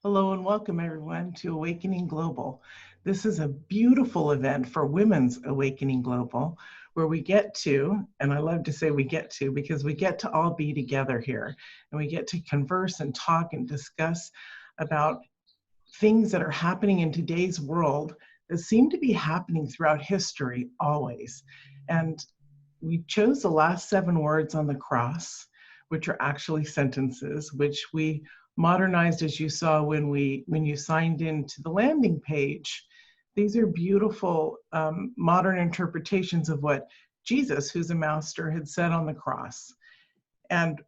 Hello and welcome everyone to Awakening Global. This is a beautiful event for Women's Awakening Global where we get to, and I love to say we get to because we get to all be together here and we get to converse and talk and discuss about things that are happening in today's world that seem to be happening throughout history always. And we chose the last 7 words on the cross, which are actually sentences, which we modernized, as you saw when you signed into the landing page. These are beautiful modern interpretations of what Jesus, who's a master, had said on the cross. And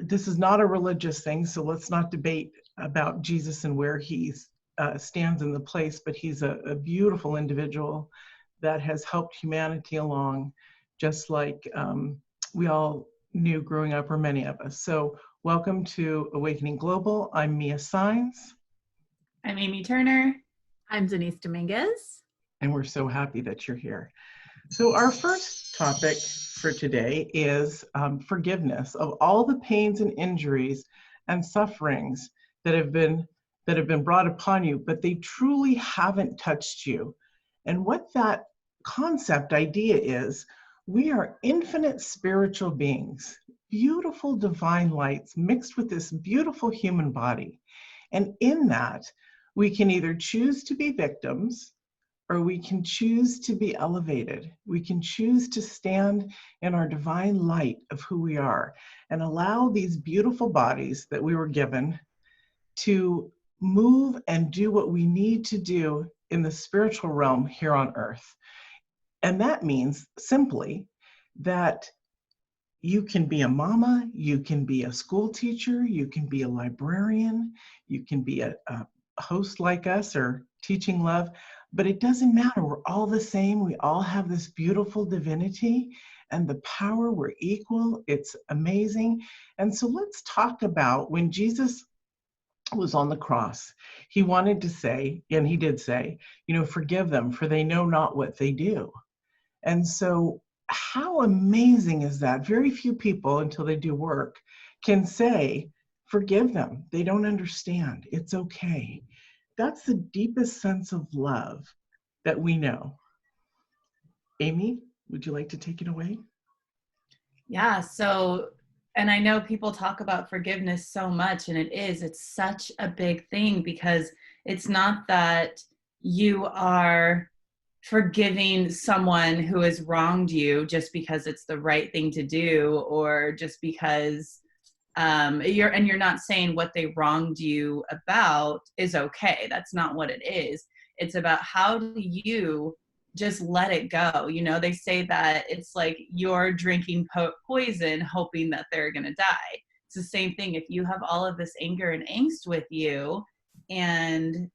this is not a religious thing, so let's not debate about Jesus and where he stands in the place, but he's a beautiful individual that has helped humanity along, just like we all knew growing up, or many of us. So welcome to Awakening Global. I'm Mia Saenz. I'm Amy Turner. I'm Denise Dominguez. And we're so happy that you're here. So our first topic for today is forgiveness of all the pains and injuries and sufferings that have been brought upon you, but they truly haven't touched you. And what that concept idea is, we are infinite spiritual beings, beautiful divine lights mixed with this beautiful human body. And in that, we can either choose to be victims or we can choose to be elevated. We can choose to stand in our divine light of who we are and allow these beautiful bodies that we were given to move and do what we need to do in the spiritual realm here on earth. And that means simply that you can be a mama, you can be a school teacher, you can be a librarian, you can be a host like us or teaching love, but it doesn't matter. We're all the same. We all have this beautiful divinity and the power. We're equal. It's amazing. And so let's talk about when Jesus was on the cross, he wanted to say, and he did say, forgive them, for they know not what they do. And so how amazing is that? Very few people, until they do work, can say, forgive them. They don't understand. It's okay. That's the deepest sense of love that we know. Amy, would you like to take it away? Yeah, and I know people talk about forgiveness so much, and it's such a big thing, because it's not that you are forgiving someone who has wronged you just because it's the right thing to do, or just because you're not saying what they wronged you about is okay. That's not what it is. It's about how do you just let it go. They say that it's like you're drinking poison hoping that they're going to die. It's the same thing. If you have all of this anger and angst with you, and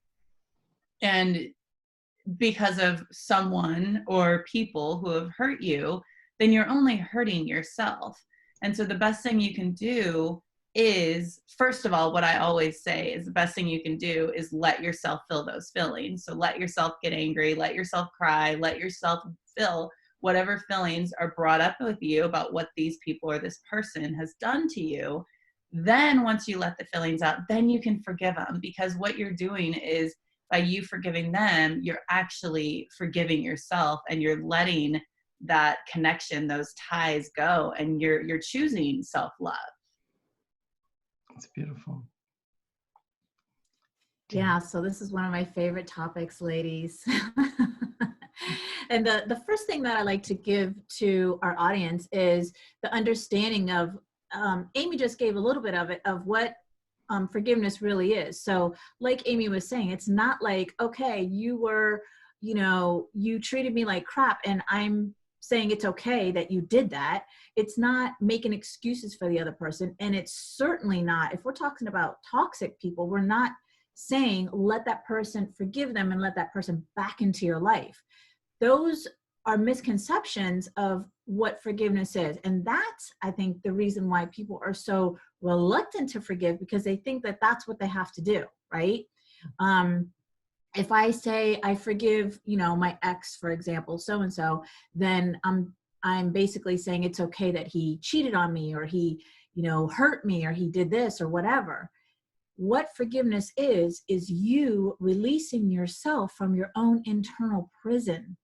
because of someone or people who have hurt you, then you're only hurting yourself. And so the best thing you can do is, first of all, what I always say is the best thing you can do is let yourself feel those feelings. So let yourself get angry, let yourself cry, let yourself feel whatever feelings are brought up with you about what these people or this person has done to you. Then once you let the feelings out, then you can forgive them, because what you're doing is, by you forgiving them, you're actually forgiving yourself, and you're letting that connection, those ties go, and you're choosing self-love. It's beautiful. Yeah, so this is one of my favorite topics, ladies. And the first thing that I like to give to our audience is the understanding of, Amy just gave a little bit of it, of what forgiveness really is. So like Amy was saying, it's not like, okay, you treated me like crap and I'm saying it's okay that you did that. It's not making excuses for the other person. And it's certainly not, if we're talking about toxic people, we're not saying let that person, forgive them and let that person back into your life. Those are misconceptions of what forgiveness is. And that's, I think, the reason why people are so reluctant to forgive, because they think that that's what they have to do, right? If I say I forgive, my ex, for example, so-and-so, then I'm basically saying it's okay that he cheated on me, or he, hurt me, or he did this or whatever. what forgiveness is you releasing yourself from your own internal prison.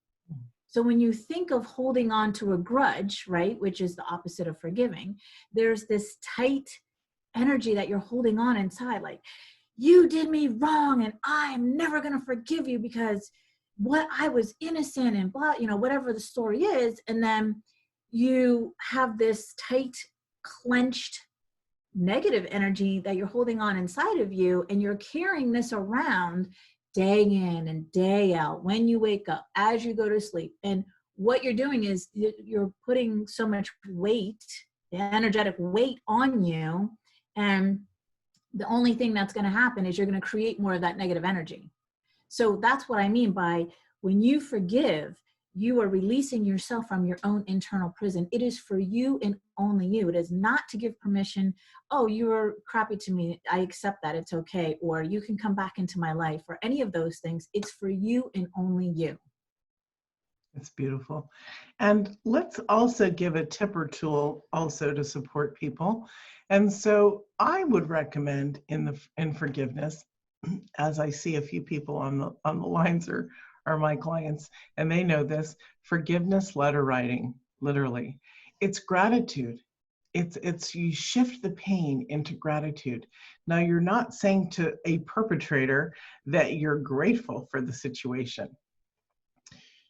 So when you think of holding on to a grudge, right, which is the opposite of forgiving, there's this tight energy that you're holding on inside, like, you did me wrong and I'm never going to forgive you because what I was innocent and blah, you know, whatever the story is. And then you have this tight, clenched, negative energy that you're holding on inside of you, and you're carrying this around day in and day out, when you wake up, as you go to sleep. And what you're doing is you're putting so much weight, energetic weight on you, and the only thing that's going to happen is you're going to create more of that negative energy. So that's what I mean by, when you forgive, you are releasing yourself from your own internal prison. It is for you and only you. It is not to give permission, oh, you were crappy to me, I accept that, it's okay, or you can come back into my life, or any of those things. It's for you and only you. It's beautiful. And let's also give a tip or tool also to support people. And so I would recommend in forgiveness, as I see a few people on the lines are my clients, and they know this, forgiveness letter writing, literally. It's gratitude. It's you shift the pain into gratitude. Now, you're not saying to a perpetrator that you're grateful for the situation.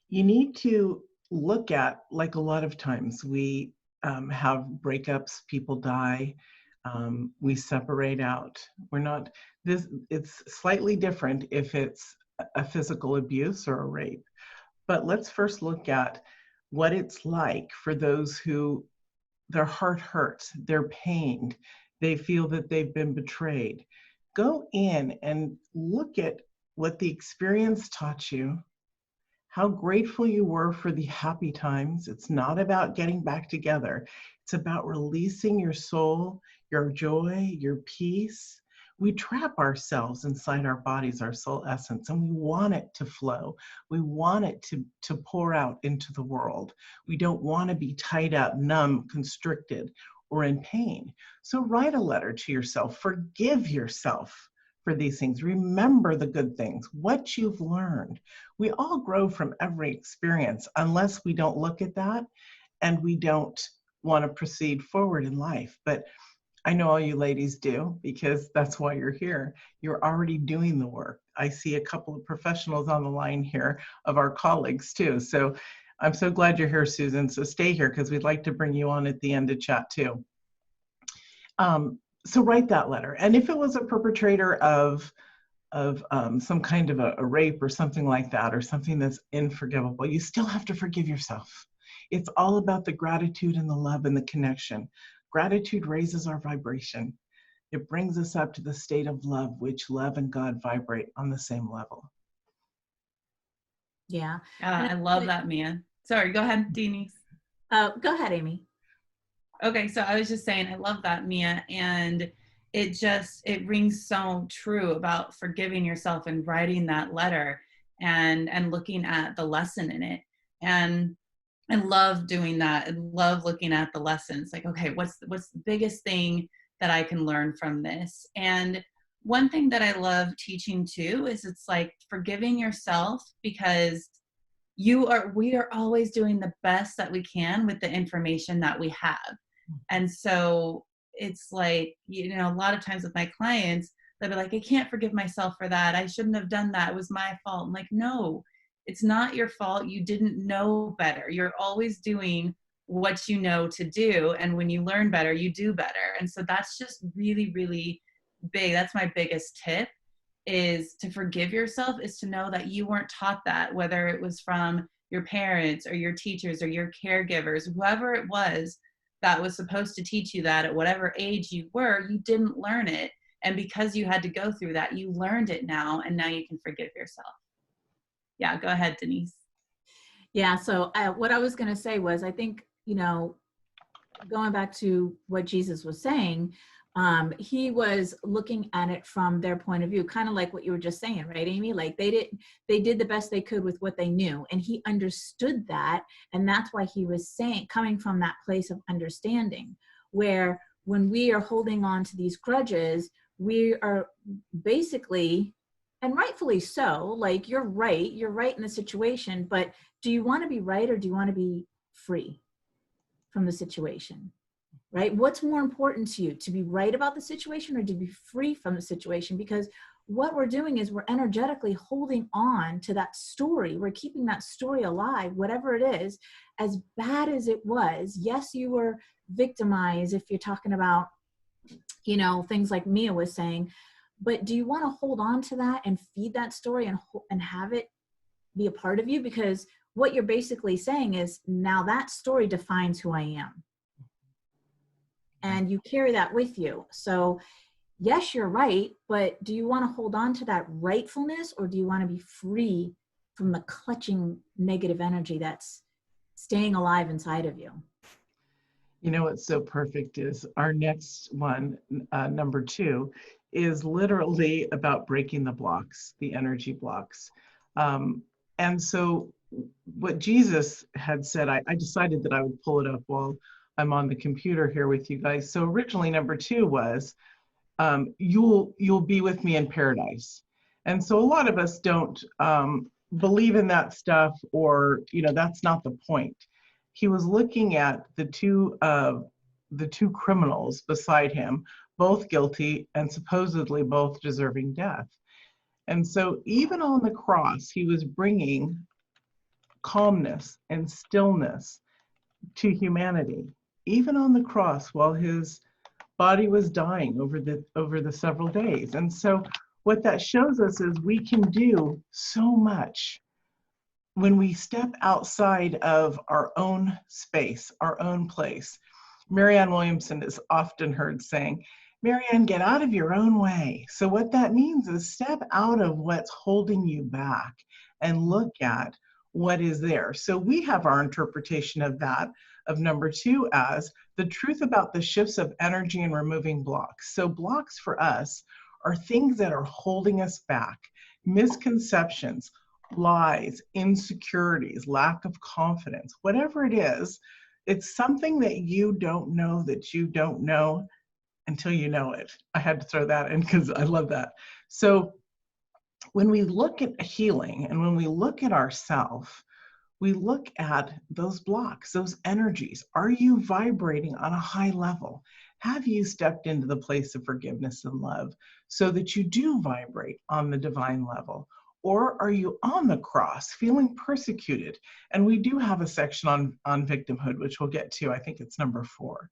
You need to look at, like a lot of times we have breakups, people die, we separate out. We're not, it's slightly different if it's a physical abuse or a rape. But let's first look at what it's like for those who their heart hurts, they're pained, they feel that they've been betrayed. Go in and look at what the experience taught you, how grateful you were for the happy times. It's not about getting back together. It's about releasing your soul, your joy, your peace. We trap ourselves inside our bodies, our soul essence, and we want it to flow. We want it to pour out into the world. We don't want to be tied up, numb, constricted, or in pain. So write a letter to yourself. Forgive yourself for these things. Remember the good things, what you've learned. We all grow from every experience unless we don't look at that and we don't want to proceed forward in life. But I know all you ladies do, because that's why you're here. You're already doing the work. I see a couple of professionals on the line here of our colleagues too. So I'm so glad you're here, Susan. So stay here because we'd like to bring you on at the end to chat too. So write that letter. And if it was a perpetrator of some kind of a rape or something like that, or something that's unforgivable, you still have to forgive yourself. It's all about the gratitude and the love and the connection. Gratitude raises our vibration. It brings us up to the state of love, which love and God vibrate on the same level. Yeah. I love that, Mia. Sorry, go ahead, Denise. Go ahead, Amy. Okay, so I was just saying, I love that, Mia. And it rings so true about forgiving yourself and writing that letter and looking at the lesson in it. And I love doing that. I love looking at the lessons. Like, okay, what's the biggest thing that I can learn from this? And one thing that I love teaching too is it's like forgiving yourself, because we are always doing the best that we can with the information that we have. And so it's like, you know, a lot of times with my clients, they'll be like, I can't forgive myself for that. I shouldn't have done that. It was my fault. I'm like, no, it's not your fault. You didn't know better. You're always doing what you know to do. And when you learn better, you do better. And so that's just really, really big. That's my biggest tip, is to forgive yourself, is to know that you weren't taught that, whether it was from your parents or your teachers or your caregivers, whoever it was that was supposed to teach you that at whatever age you were, you didn't learn it. And because you had to go through that, you learned it now, and now you can forgive yourself. Yeah, go ahead, Denise. Yeah, so what I was going to say was, I think, you know, going back to what Jesus was saying, he was looking at it from their point of view, kind of like what you were just saying, right, Amy? Like they did the best they could with what they knew, and he understood that. And that's why he was saying, coming from that place of understanding, where when we are holding on to these grudges, we are basically, and rightfully so, like you're right in the situation, but do you want to be right or do you want to be free from the situation? Right? What's more important to you, to be right about the situation or to be free from the situation? Because what we're doing is we're energetically holding on to that story. We're keeping that story alive, whatever it is, as bad as it was. Yes, you were victimized if you're talking about, you know, things like Mia was saying, but do you want to hold on to that and feed that story and have it be a part of you? Because what you're basically saying is, now that story defines who I am. And you carry that with you. So yes, you're right, but do you want to hold on to that rightfulness or do you want to be free from the clutching negative energy that's staying alive inside of you? You know what's so perfect is our next one, number 2, is literally about breaking the blocks, the energy blocks. And so what Jesus had said, I decided that I would pull it up while I'm on the computer here with you guys. So originally number 2 was, you'll be with me in paradise. And so a lot of us don't believe in that stuff, or, you know, that's not the point. He was looking at the two criminals beside him, both guilty and supposedly both deserving death. And so even on the cross, he was bringing calmness and stillness to humanity. Even on the cross, while his body was dying over the several days. And so what that shows us is we can do so much when we step outside of our own space, our own place. Marianne Williamson is often heard saying, Marianne, get out of your own way. So what that means is step out of what's holding you back and look at what is there. So we have our interpretation of that, of number 2, as the truth about the shifts of energy and removing blocks. So blocks for us are things that are holding us back, misconceptions, lies, insecurities, lack of confidence, whatever it is. It's something that you don't know until you know it. I had to throw that in because I love that. So when we look at healing and when we look at ourself, we look at those blocks, those energies. Are you vibrating on a high level? Have you stepped into the place of forgiveness and love so that you do vibrate on the divine level? Or are you on the cross feeling persecuted? And we do have a section on victimhood, which we'll get to. I think it's number 4.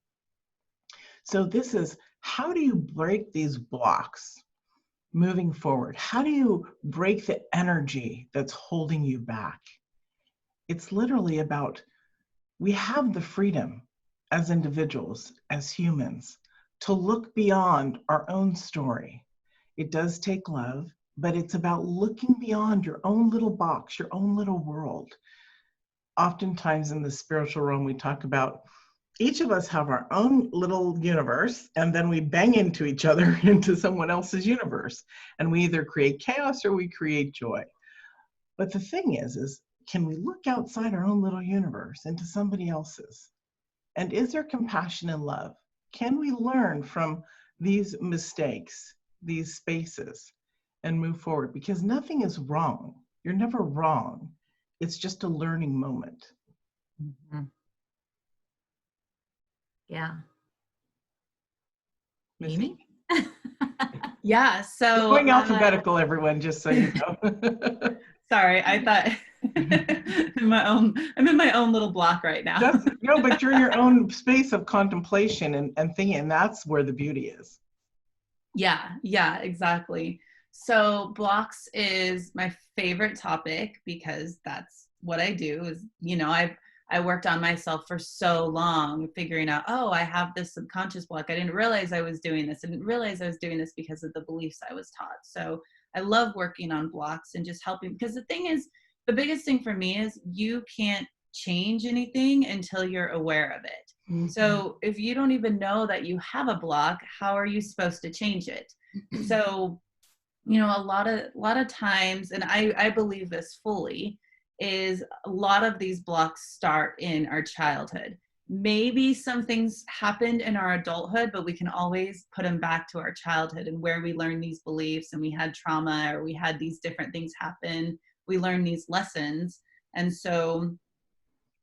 So this is, how do you break these blocks moving forward? How do you break the energy that's holding you back? It's literally about, we have the freedom as individuals, as humans, to look beyond our own story. It does take love, but it's about looking beyond your own little box, your own little world. Oftentimes in the spiritual realm, we talk about each of us have our own little universe, and then we bang into each other into someone else's universe. And we either create chaos or we create joy. But the thing is can we look outside our own little universe into somebody else's? And is there compassion and love? Can we learn from these mistakes, these spaces, and move forward? Because nothing is wrong. You're never wrong. It's just a learning moment. Mm-hmm. Yeah. Missy? Yeah, so we're going alphabetical, everyone, just so you know. Sorry, I thought I'm in my own little block right now. No, but you're in your own space of contemplation and thinking, and that's where the beauty is. Yeah, exactly. So blocks is my favorite topic because that's what I do. Is, you know, I worked on myself for so long, figuring out, oh, I have this subconscious block. I didn't realize I was doing this. I didn't realize I was doing this because of the beliefs I was taught. So I love working on blocks and just helping, because the thing is, the biggest thing for me is you can't change anything until you're aware of it. Mm-hmm. So if you don't even know that you have a block, how are you supposed to change it? So, you know, a lot of times, and I believe this fully, is a lot of these blocks start in our childhood. maybe some things happened in our adulthood, but we can always put them back to our childhood and where we learned these beliefs and we had trauma or we had these different things happen. We learned these lessons. And so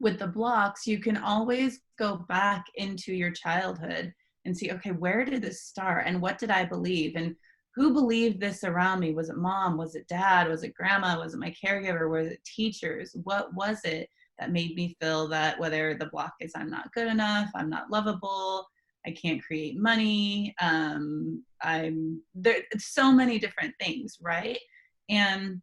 with the blocks, you can always go back into your childhood and see, okay, where did this start? And what did I believe? And who believed this around me? Was it mom? Was it dad? Was it grandma? Was it my caregiver? Was it teachers? What was it that made me feel that, whether the block is I'm not good enough, I'm not lovable, I can't create money, I'm there, so many different things, right? And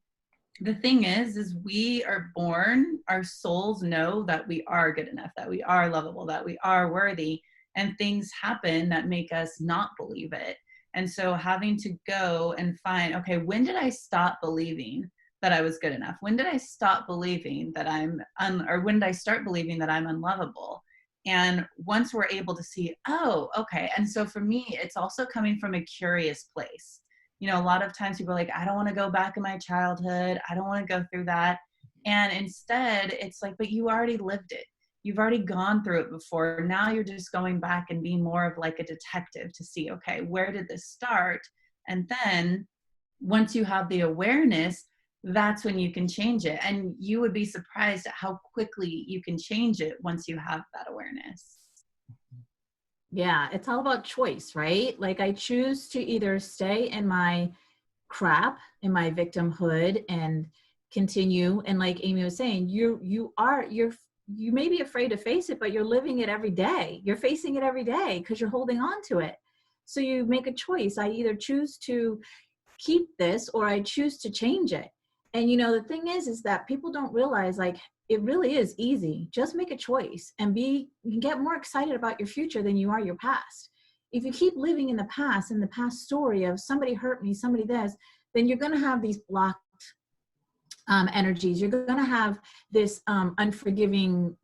the thing is we are born, our souls know that we are good enough, that we are lovable, that we are worthy, and things happen that make us not believe it. And so having to go and find, okay, when did I stop believing that I was good enough? When did I stop believing that or when did I start believing that I'm unlovable? And once we're able to see, oh, okay. And so for me, it's also coming from a curious place. You know, a lot of times people are like, I don't want to go back in my childhood. I don't want to go through that. And instead it's like, but you already lived it. You've already gone through it before. Now you're just going back and being more of like a detective to see, okay, where did this start? And then once you have the awareness, that's when you can change it. And you would be surprised at how quickly you can change it once you have that awareness. Yeah, it's all about choice, right? Like I choose to either stay in my crap, in my victimhood, and continue. And like Amy was saying, you may be afraid to face it, but you're living it every day. You're facing it every day because you're holding on to it. So you make a choice. I either choose to keep this or I choose to change it. And you know, the thing is that people don't realize, like, it really is easy. Just make a choice and you can get more excited about your future than you are your past. If you keep living in the past story of somebody hurt me, somebody this, then you're going to have these blocked energies. You're going to have this unforgiving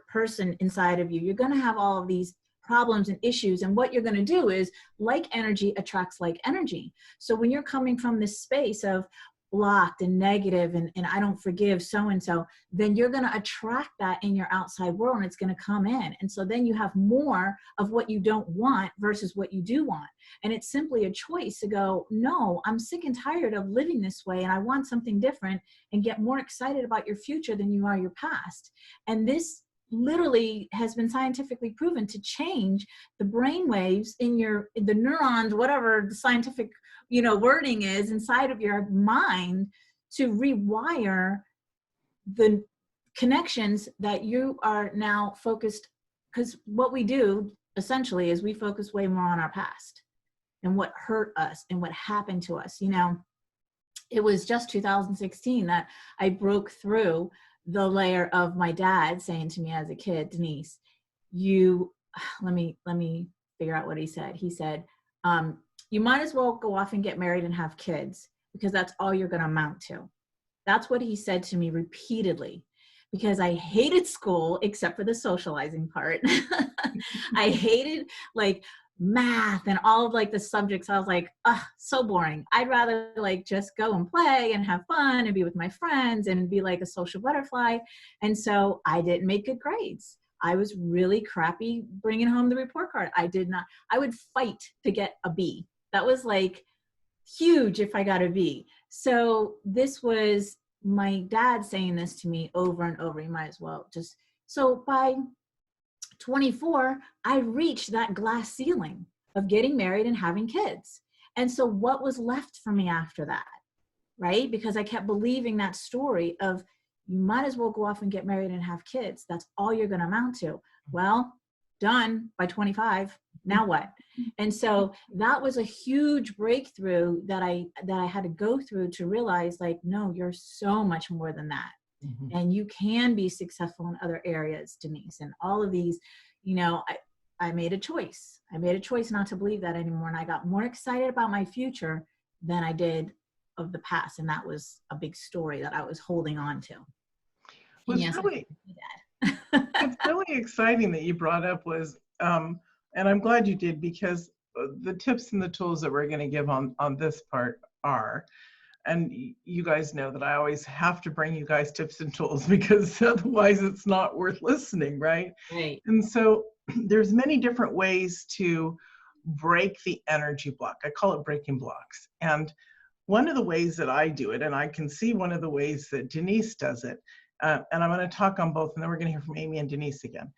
person inside of you. You're going to have all of these problems and issues. And what you're going to do is, like energy attracts like energy. So when you're coming from this space of blocked and negative and I don't forgive so-and-so, then you're going to attract that in your outside world and it's going to come in. And so then you have more of what you don't want versus what you do want. And it's simply a choice to go, no, I'm sick and tired of living this way and I want something different, and get more excited about your future than you are your past. And this literally has been scientifically proven to change the brain waves in the neurons, whatever the scientific wording is inside of your mind, to rewire the connections that you are now focused. Because what we do essentially is we focus way more on our past and what hurt us and what happened to us. It was just 2016 that I broke through the layer of my dad saying to me as a kid, Denise, let me figure out what he said. He said, you might as well go off and get married and have kids because that's all you're going to amount to. That's what he said to me repeatedly, because I hated school except for the socializing part. I hated like math and all of like the subjects. I was like, so boring. I'd rather like just go and play and have fun and be with my friends and be like a social butterfly. And so I didn't make good grades. I was really crappy bringing home the report card. I would fight to get a B. That was like huge if I got a B. So this was my dad saying this to me over and over. You might as well just, so by 24, I reached that glass ceiling of getting married and having kids. And so what was left for me after that, right? Because I kept believing that story of, you might as well go off and get married and have kids. That's all you're going to amount to. Well, done by 25. Now what? And so that was a huge breakthrough that I had to go through to realize, like, no, you're so much more than that. Mm-hmm. And you can be successful in other areas, Denise. And all of these, I made a choice. I made a choice not to believe that anymore. And I got more excited about my future than I did of the past. And that was a big story that I was holding on to. It's really exciting that you brought up was, and I'm glad you did, because the tips and the tools that we're going to give on this part are, And you guys know that I always have to bring you guys tips and tools because otherwise it's not worth listening, right? Right. And so there's many different ways to break the energy block. I call it breaking blocks. And one of the ways that I do it, and I can see one of the ways that Denise does it, and I'm going to talk on both, and then we're going to hear from Amy and Denise again.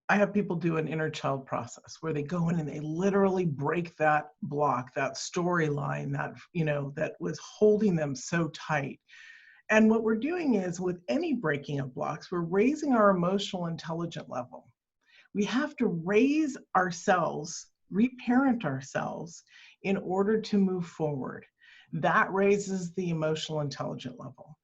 I have people do an inner child process where they go in and they literally break that block, that storyline, that was holding them so tight. And what we're doing is, with any breaking of blocks, we're raising our emotional intelligence level. We have to raise ourselves, reparent ourselves in order to move forward. That raises the emotional intelligence level.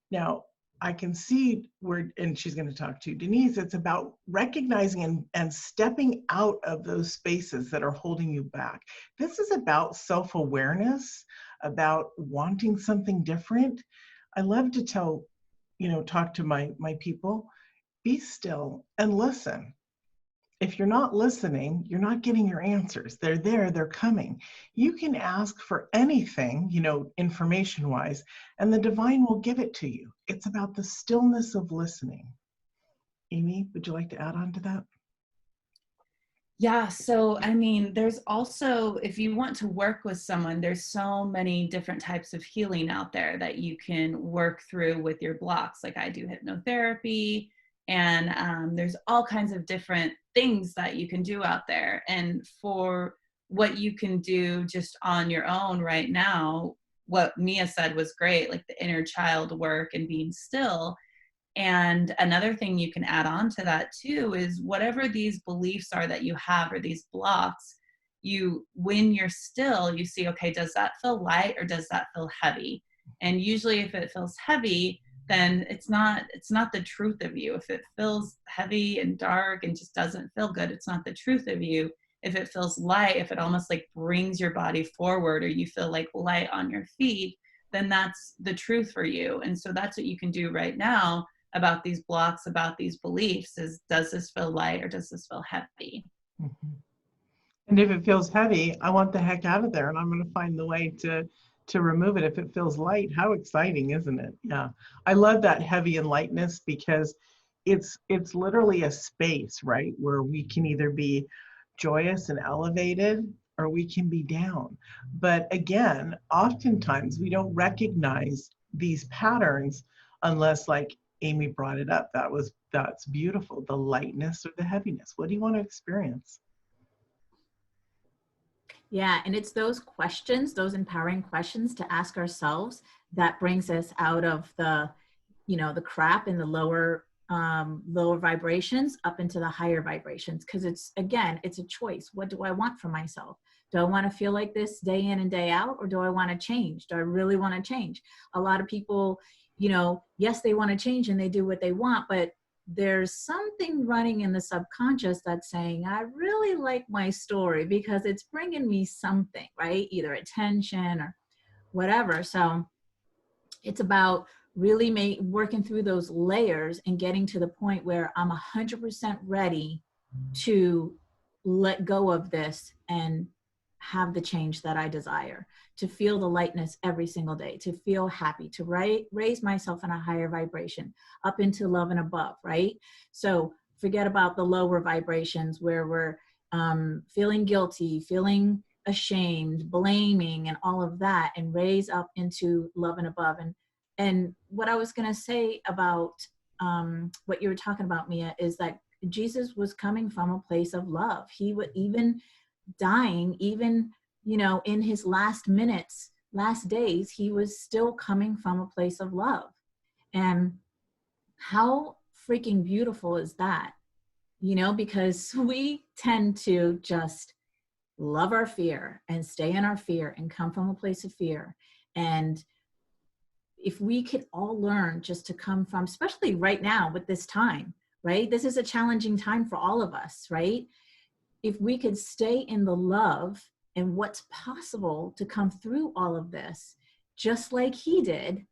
Now, I can see where, and she's going to talk to Denise, it's about recognizing and stepping out of those spaces that are holding you back. This is about self-awareness, about wanting something different. I love to talk to my people, be still and listen. If you're not listening, you're not getting your answers. They're there, they're coming. You can ask for anything, information-wise, and the divine will give it to you. It's about the stillness of listening. Amy, would you like to add on to that? Yeah, so I mean, there's also, if you want to work with someone, there's so many different types of healing out there that you can work through with your blocks. Like I do hypnotherapy, and there's all kinds of different things that you can do out there. And for what you can do just on your own right now, what Mia said was great, like the inner child work and being still. And another thing you can add on to that too is whatever these beliefs are that you have, or these blocks, when you're still, you see, okay, does that feel light or does that feel heavy? And usually if it feels heavy, then it's not the truth of you. If it feels heavy and dark and just doesn't feel good, it's not the truth of you. If it feels light, if it almost like brings your body forward, or you feel like light on your feet, then that's the truth for you. And so that's what you can do right now about these blocks, about these beliefs, is, does this feel light or does this feel heavy? Mm-hmm. And if it feels heavy, I want the heck out of there, and I'm going to find the way to remove it. If it feels light, how exciting, isn't it? Yeah, I love that heavy and lightness, because it's literally a space, right, where we can either be joyous and elevated, or we can be down. But again, oftentimes we don't recognize these patterns unless, like Amy brought it up, that's beautiful, the lightness or the heaviness. What do you want to experience? Yeah, and it's those questions, those empowering questions to ask ourselves, that brings us out of the crap in the lower vibrations up into the higher vibrations. Because it's a choice. What do I want for myself? Do I want to feel like this day in and day out, or do I want to change? Do I really want to change? A lot of people, yes, they want to change and they do what they want, but there's something running in the subconscious that's saying, I really like my story because it's bringing me something, right? Either attention or whatever. So it's about really working through those layers and getting to the point where I'm 100% ready to let go of this and have the change that I desire, to feel the lightness every single day, to feel happy, to raise myself in a higher vibration up into love and above, right? So forget about the lower vibrations where we're feeling guilty, feeling ashamed, blaming, and all of that, and raise up into love and above. And what I was going to say about what you were talking about, Mia, is that Jesus was coming from a place of love. He would, even dying, even, in his last minutes, last days, he was still coming from a place of love. And how freaking beautiful is that? Because we tend to just love our fear and stay in our fear and come from a place of fear. And if we could all learn just to come from, especially right now with this time, right? This is a challenging time for all of us, right? If we could stay in the love and what's possible to come through all of this, just like he did.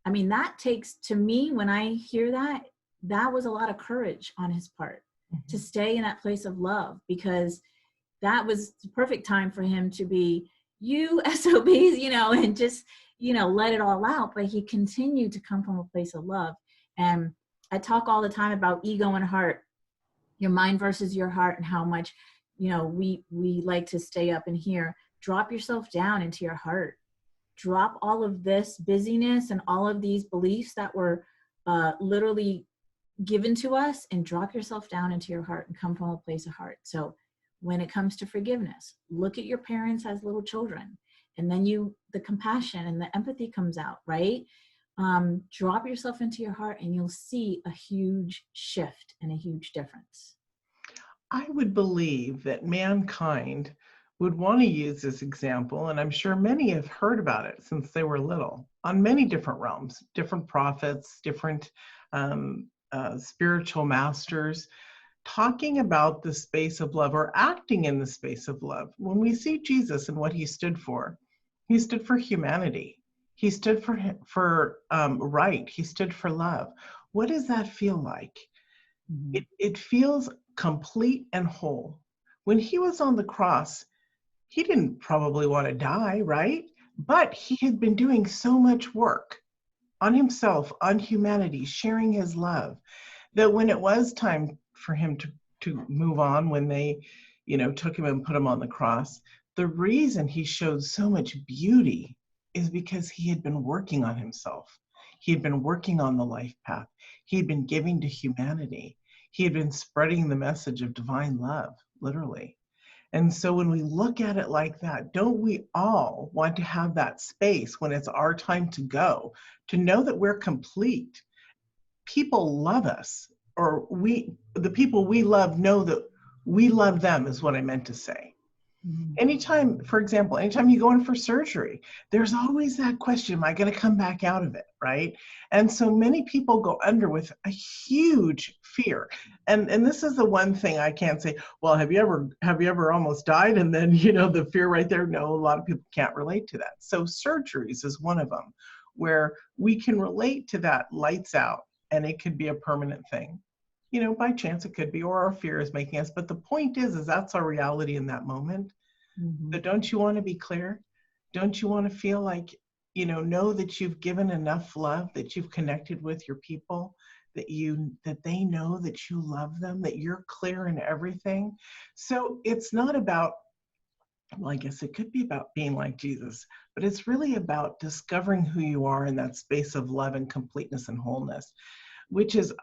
I mean, that takes, to me, when I hear that, that was a lot of courage on his part to stay in that place of love, because that was the perfect time for him to be, you SOBs, and just, let it all out. But he continued to come from a place of love. And I talk all the time about ego and heart, your mind versus your heart, and how much, we like to stay up in here. Drop yourself down into your heart. Drop all of this busyness and all of these beliefs that were literally given to us, and drop yourself down into your heart and come from a place of heart. So when it comes to forgiveness, look at your parents as little children, and then the compassion and the empathy comes out, right? Drop yourself into your heart and you'll see a huge shift and a huge difference. I would believe that mankind would want to use this example, and I'm sure many have heard about it since they were little, on many different realms, different prophets, different spiritual masters, talking about the space of love or acting in the space of love. When we see Jesus and what he stood for humanity. He stood for right. He stood for love. What does that feel like? Mm-hmm. It feels complete and whole. When he was on the cross, he didn't probably want to die, right? But he had been doing so much work on himself, on humanity, sharing his love, that when it was time for him to move on, when they, took him and put him on the cross, the reason he showed so much beauty is because he had been working on himself. He had been working on the life path. He had been giving to humanity. He had been spreading the message of divine love, literally. And so when we look at it like that, don't we all want to have that space when it's our time to go, to know that we're complete? People love us, or the people we love know that we love them, is what I meant to say. Mm-hmm. Anytime, for example, anytime you go in for surgery, there's always that question, am I going to come back out of it, right? And so many people go under with a huge fear. And this is the one thing I can't say, well, have you ever almost died? And then, the fear right there. No, a lot of people can't relate to that. So surgeries is one of them where we can relate to that, lights out, and it could be a permanent thing. By chance it could be, or our fear is making us. But the point is that's our reality in that moment. Mm-hmm. So don't you want to be clear? Don't you want to feel like, know that you've given enough love, that you've connected with your people, that they know that you love them, that you're clear in everything? So it's not about, well, I guess it could be about being like Jesus, but it's really about discovering who you are in that space of love and completeness and wholeness, which is,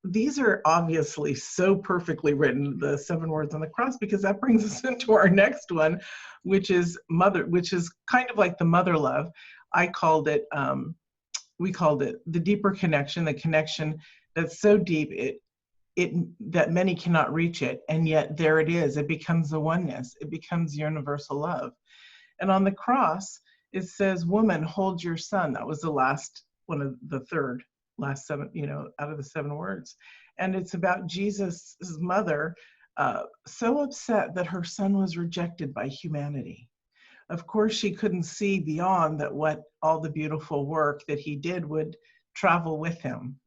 these are obviously so perfectly written, the 7 words on the cross, because that brings us into our next one, which is kind of like the mother love. We called it the deeper connection, the connection that's so deep that many cannot reach it, and yet there it is. It becomes the oneness. It becomes universal love. And on the cross, it says, "Woman, hold your son." That was the last one of the last 7, out of the 7 words. And it's about Jesus' mother, so upset that her son was rejected by humanity. Of course, she couldn't see beyond that what all the beautiful work that he did would travel with him.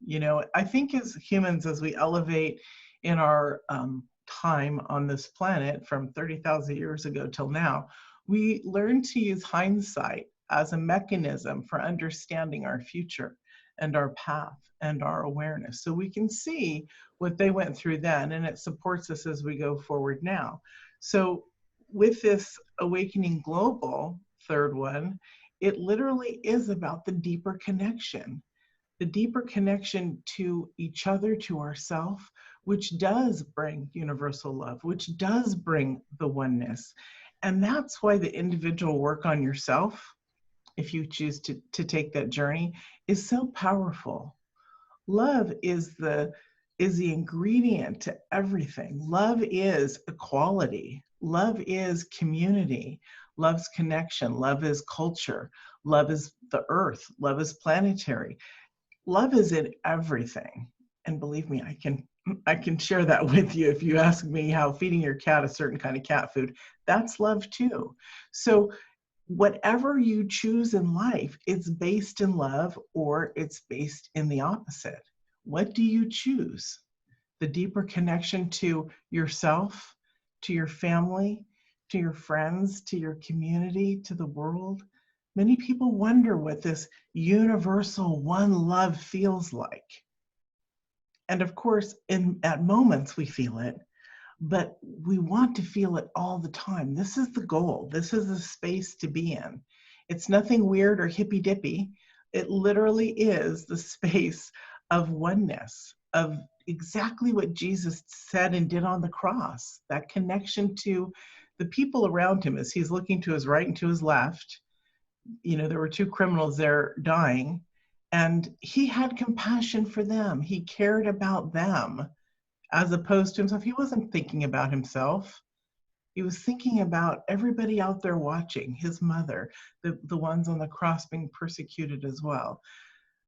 I think as humans, as we elevate in our time on this planet from 30,000 years ago till now, we learn to use hindsight as a mechanism for understanding our future and our path and our awareness. So we can see what they went through then, and it supports us as we go forward now. So with this Awakening Global, third one, it literally is about the deeper connection to each other, to ourselves, which does bring universal love, which does bring the oneness. And that's why the individual work on yourself, if you choose to take that journey, is so powerful. Love is the ingredient to everything. Love is equality. Love is community. Love's connection. Love is culture. Love is the earth. Love is planetary. Love is in everything. And believe me, I can share that with you. If you ask me how feeding your cat a certain kind of cat food, that's love too. So whatever you choose in life, it's based in love or it's based in the opposite. What do you choose? The deeper connection to yourself, to your family, to your friends, to your community, to the world. Many people wonder what this universal one love feels like. And of course, at moments we feel it, but we want to feel it all the time. This is the goal. This is the space to be in. It's nothing weird or hippy dippy. It literally is the space of oneness, of exactly what Jesus said and did on the cross, that connection to the people around him as he's looking to his right and to his left. You know, there were two criminals there dying, and he had compassion for them. He cared about them as opposed to himself. He wasn't thinking about himself. He was thinking about everybody out there watching, his mother, the ones on the cross being persecuted as well.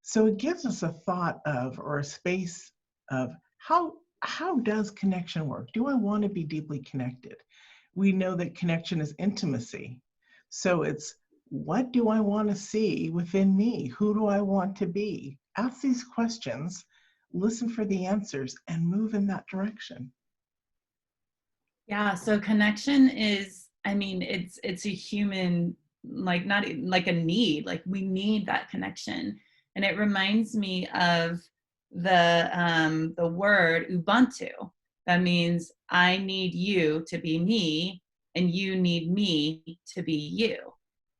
So it gives us a thought of, or a space of, how does connection work? Do I want to be deeply connected? We know that connection is intimacy. So it's, what do I want to see within me? Who do I want to be? Ask these questions, listen for the answers, and move in that direction. Yeah, so connection is, I mean, it's a human, like, not like a need, like we need that connection. And it reminds me of the word Ubuntu. That means I need you to be me and you need me to be you.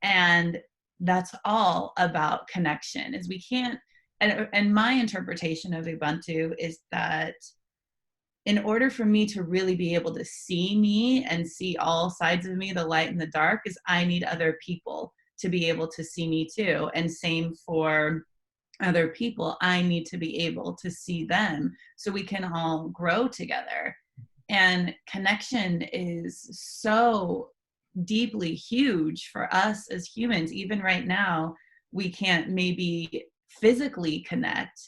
And that's all about connection. Is we can't, and my interpretation of Ubuntu is that in order for me to really be able to see me and see all sides of me, the light and the dark, is I need other people to be able to see me too. And same for other people. I need to be able to see them so we can all grow together. And connection is so deeply huge for us as humans. Even right now, we can't maybe physically connect,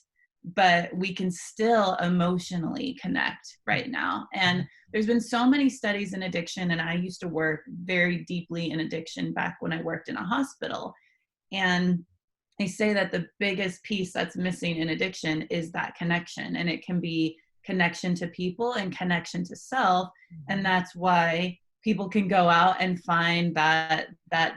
but we can still emotionally connect right now. And there's been so many studies in addiction, and I used to work very deeply in addiction back when I worked in a hospital. And they say that the biggest piece that's missing in addiction is that connection. And it can be connection to people and connection to self. And that's why people can go out and find that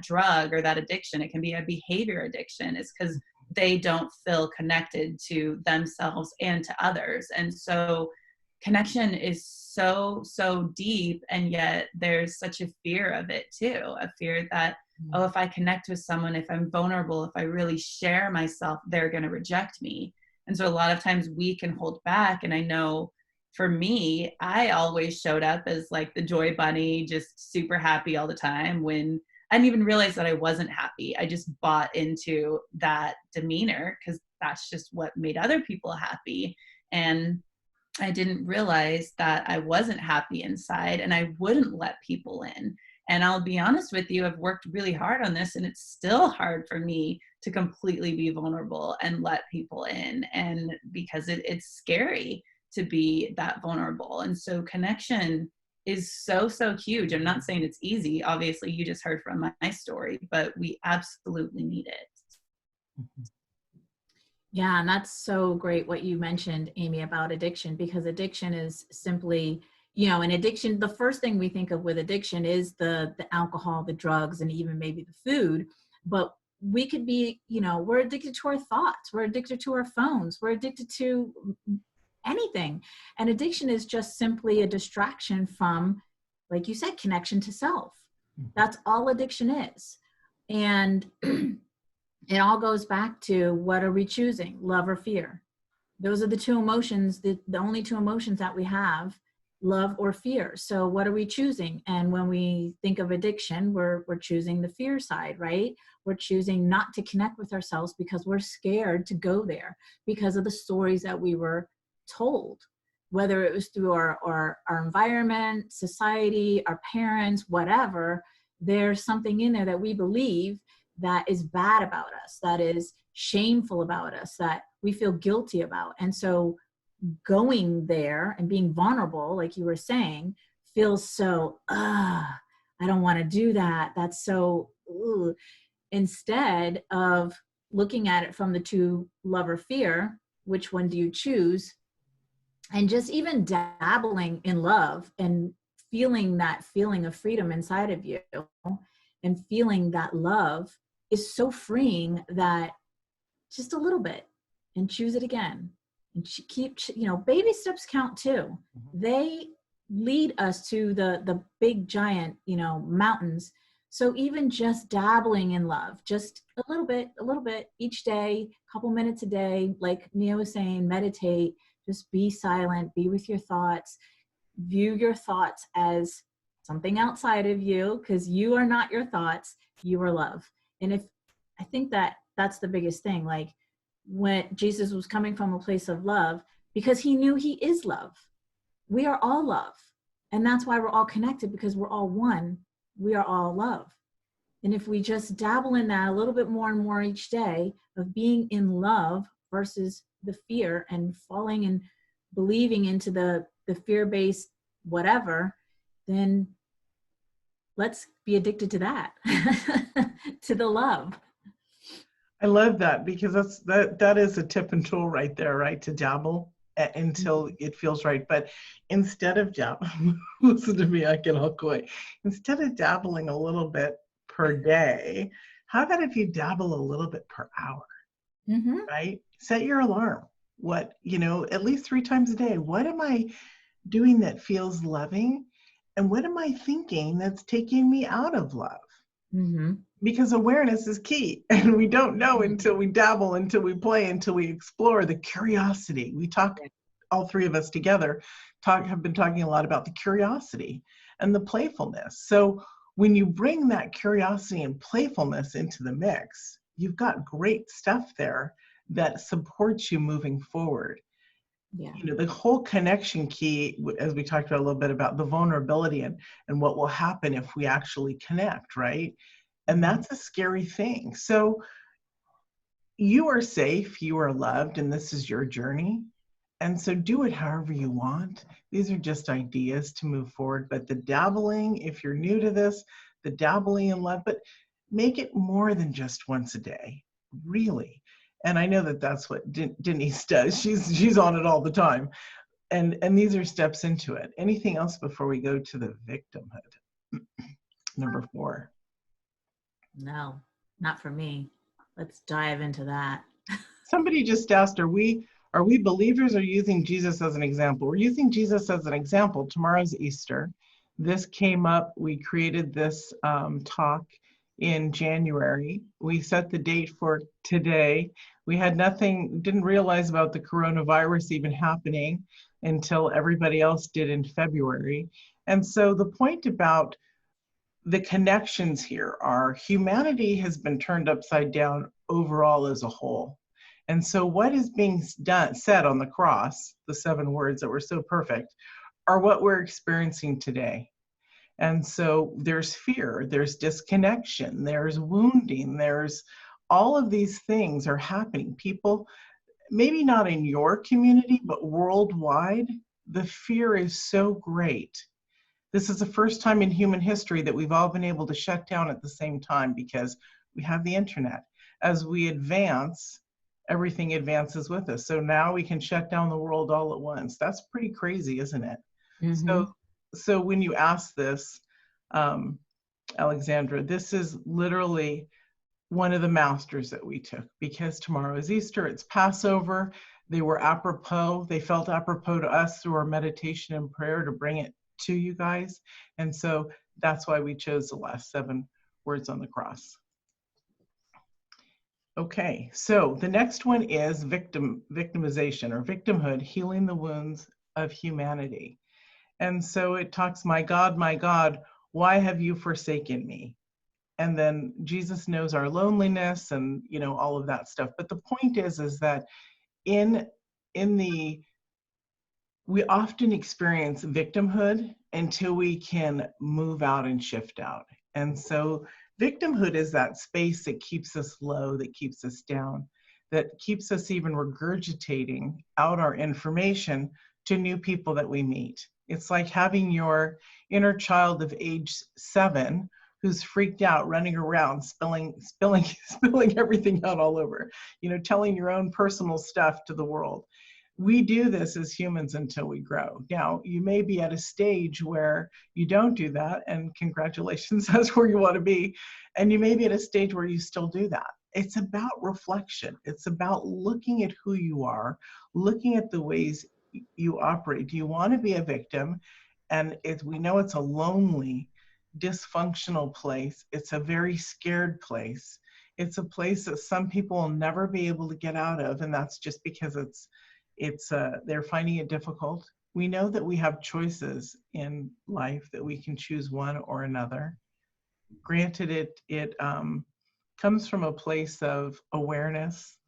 drug or that addiction. It can be a behavior addiction. It's because they don't feel connected to themselves and to others. And so connection is so deep, and yet there's such a fear of it too, a fear that, oh, if I connect with someone, if I'm vulnerable, if I really share myself, they're going to reject me. And so a lot of times we can hold back. And I know for me, I always showed up as like the joy bunny, just super happy all the time, when I didn't even realize that I wasn't happy. I just bought into that demeanor because that's just what made other people happy. And I didn't realize that I wasn't happy inside, and I wouldn't let people in. And I'll be honest with you, I've worked really hard on this, and it's still hard for me to completely be vulnerable and let people in. And because it's scary to be that vulnerable. And so connection is so huge. I'm not saying it's easy. Obviously, you just heard from my story, but we absolutely need it. Yeah, and that's so great what you mentioned, Amy, about addiction, because addiction is simply, an addiction, the first thing we think of with addiction is the alcohol, the drugs, and even maybe the food. But we could be, we're addicted to our thoughts, we're addicted to our phones, we're addicted to anything. And addiction is just simply a distraction from, like you said, connection to self. That's all addiction is. And it all goes back to, what are we choosing, love or fear? Those are the two emotions, the only two emotions that we have, love or fear. So what are we choosing? And when we think of addiction, we're choosing the fear side, right? We're choosing not to connect with ourselves because we're scared to go there because of the stories that we were told, whether it was through our environment, society, our parents, whatever. There's something in there that we believe that is bad about us, that is shameful about us, that we feel guilty about. And so going there and being vulnerable, like you were saying, feels so, I don't want to do that. That's so, ugh. Instead of looking at it from the two, love or fear, which one do you choose? And just even dabbling in love and feeling that feeling of freedom inside of you and feeling that love is so freeing that just a little bit and choose it again and keep, baby steps count too. They lead us to the big giant, mountains. So even just dabbling in love, just a little bit each day, a couple minutes a day, like Mia was saying, meditate, just be silent, be with your thoughts, view your thoughts as something outside of you, because you are not your thoughts, you are love. And I think that's the biggest thing, like when Jesus was coming from a place of love, because he knew he is love. We are all love. And that's why we're all connected, because we're all one. We are all love. And if we just dabble in that a little bit more and more each day of being in love versus the fear and falling and believing into the fear-based whatever, then let's be addicted to that, to the love. I love that, because that is a tip and tool right there, right? To dabble until it feels right. But instead of listen to me, I get all coy. Instead of dabbling a little bit per day, how about if you dabble a little bit per hour, right? Set your alarm. At least 3 times a day. What am I doing that feels loving? And what am I thinking that's taking me out of love? Because awareness is key, and we don't know until we dabble, until we play, until we explore. The curiosity. We talk, all 3 of us together, have been talking a lot about the curiosity and the playfulness. So when you bring that curiosity and playfulness into the mix, you've got great stuff there that supports you moving forward. Yeah. The whole connection key, as we talked about a little bit about the vulnerability and what will happen if we actually connect, right? And that's a scary thing. So you are safe, you are loved, and this is your journey. And so do it however you want. These are just ideas to move forward. But the dabbling, if you're new to this, the dabbling in love, but make it more than just once a day, really. And I know that that's what Denise does. She's on it all the time. And these are steps into it. Anything else before we go to the victimhood? Number 4. No, not for me. Let's dive into that. Somebody just asked, are we believers or using Jesus as an example? We're using Jesus as an example. Tomorrow's Easter. This came up, we created this talk in January. We set the date for today. We had didn't realize about the coronavirus even happening until everybody else did in February. And so the point about the connections here are humanity has been turned upside down overall as a whole. And so what is being said on the cross, the 7 words that were so perfect, are what we're experiencing today. And so there's fear, there's disconnection, there's wounding, there's all of these things are happening. People, maybe not in your community, but worldwide, the fear is so great. This is the first time in human history that we've all been able to shut down at the same time because we have the internet. As we advance, everything advances with us. So now we can shut down the world all at once. That's pretty crazy, isn't it? So when you ask this, Alexandra, this is literally one of the masters that we took, because tomorrow is Easter, it's Passover. They were apropos, they felt apropos to us through our meditation and prayer to bring it to you guys. And so that's why we chose the last 7 words on the cross. Okay, so the next one is victimization or victimhood, healing the wounds of humanity. And so it talks, my God, why have you forsaken me? And then Jesus knows our loneliness and, all of that stuff. But the point is that we often experience victimhood until we can move out and shift out. And so victimhood is that space that keeps us low, that keeps us down, that keeps us even regurgitating out our information to new people that we meet. It's like having your inner child of age 7 who's freaked out, running around, spilling everything out all over, telling your own personal stuff to the world. We do this as humans until we grow. Now, you may be at a stage where you don't do that, and congratulations, that's where you want to be. And you may be at a stage where you still do that. It's about reflection. It's about looking at who you are, looking at the ways you operate. Do you want to be a victim? And we know it's a lonely, dysfunctional place. It's a very scared place. It's a place that some people will never be able to get out of, and that's just because they're finding it difficult. We know that we have choices in life, that we can choose one or another. Granted, it comes from a place of awareness,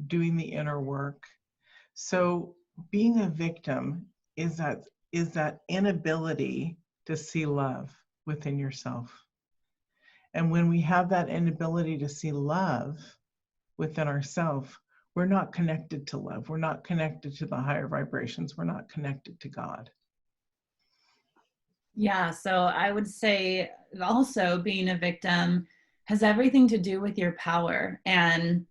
doing the inner work. So being a victim is that inability to see love within yourself. And when we have that inability to see love within ourselves, we're not connected to love. We're not connected to the higher vibrations. We're not connected to God. Yeah, so I would say also being a victim has everything to do with your power and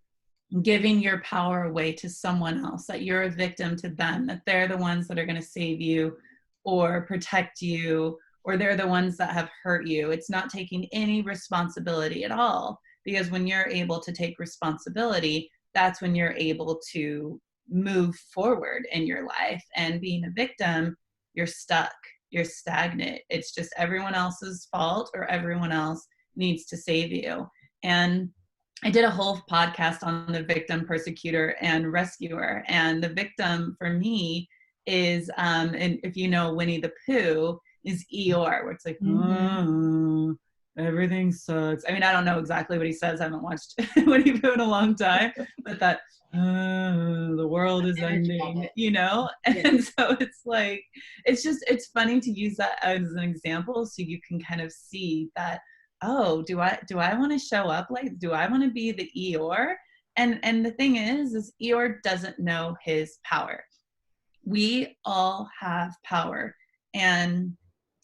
giving your power away to someone else, that you're a victim to them, that they're the ones that are going to save you or protect you, or they're the ones that have hurt you. It's not taking any responsibility at all, because when you're able to take responsibility, that's when you're able to move forward in your life. And being a victim, you're stuck, you're stagnant. It's just everyone else's fault, or everyone else needs to save you. And I did a whole podcast on the victim, persecutor, and rescuer. And the victim for me is, and if you know Winnie the Pooh, is Eeyore, where it's like, oh, everything sucks. I mean, I don't know exactly what he says. I haven't watched Winnie the Pooh in a long time, but that, the world is ending, you know? And so it's like, it's funny to use that as an example, so you can kind of see that, oh, do I want to show up like, do I want to be the Eeyore? And the thing is Eeyore doesn't know his power. We all have power, and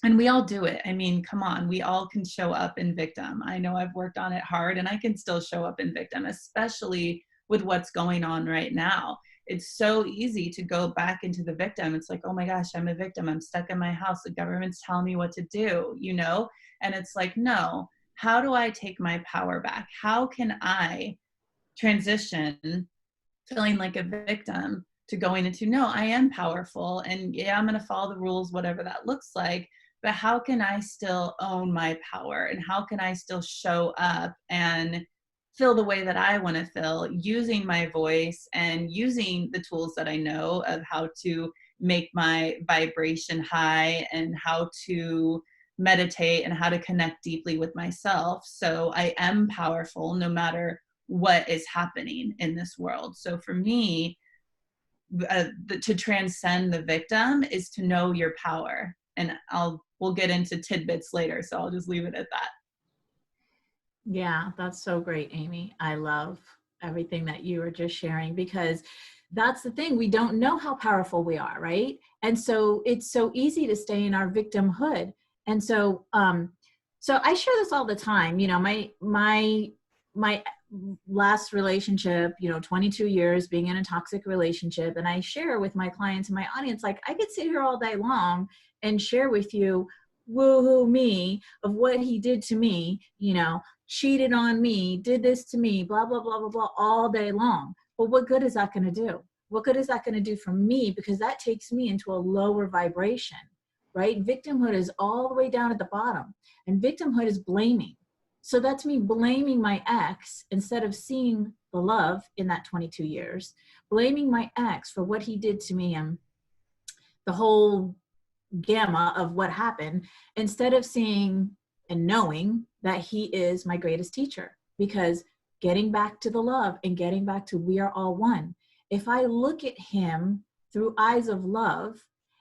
we all do it. I mean, come on, we all can show up in victim. I know I've worked on it hard, and I can still show up in victim, especially with what's going on right now. It's so easy to go back into the victim. It's like, oh my gosh, I'm a victim. I'm stuck in my house. The government's telling me what to do, you know? And it's like, no, how do I take my power back? How can I transition feeling like a victim to going into, no, I am powerful, and yeah, I'm going to follow the rules, whatever that looks like, but how can I still own my power, and how can I still show up and feel the way that I want to feel, using my voice and using the tools that I know of how to make my vibration high, and how to meditate, and how to connect deeply with myself, so I am powerful no matter what is happening in this world. So for me, to transcend the victim is to know your power. And we'll get into tidbits later, so I'll just leave it at that. Yeah, that's so great, Amy. I love everything that you were just sharing, because that's the thing. We don't know how powerful we are, right? And so it's so easy to stay in our victimhood. And so, so I share this all the time. You know, my last relationship, 22 years being in a toxic relationship. And I share with my clients and my audience, like, I could sit here all day long and share with you, woohoo me, of what he did to me, cheated on me, did this to me, blah, blah, blah, blah, blah, all day long. But what good is that going to do? What good is that going to do for me? Because that takes me into a lower vibration, right? Victimhood is all the way down at the bottom, and victimhood is blaming. So that's me blaming my ex instead of seeing the love in that 22 years, blaming my ex for what he did to me and the whole gamma of what happened, instead of seeing and knowing that he is my greatest teacher. Because getting back to the love and getting back to we are all one. If I look at him through eyes of love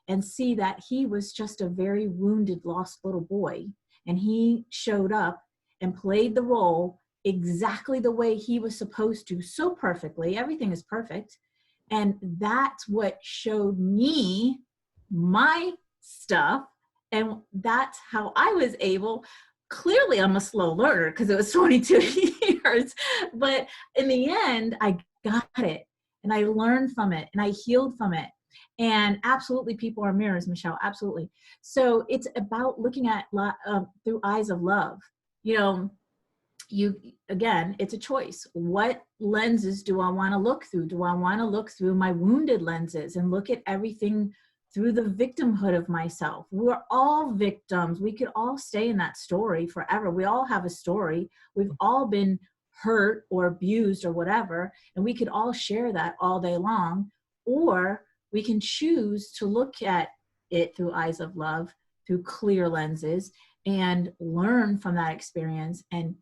and see that he was just a very wounded, lost little boy, and he showed up and played the role exactly the way he was supposed to, so perfectly, everything is perfect. And that's what showed me my stuff. And that's how I was able, clearly I'm a slow learner because it was 22 years, but in the end, I got it. and I learned from it and I healed from it. And absolutely, people are mirrors, Michelle, absolutely. So it's about looking at through eyes of love. You know, again, it's a choice. What lenses do I want to look through? Do I want to look through my wounded lenses and look at everything through the victimhood of myself? We're all victims. We could all stay in that story forever. We all have a story. We've all been hurt or abused or whatever, and we could all share that all day long. Or we can choose to look at it through eyes of love, through clear lenses, and learn from that experience, and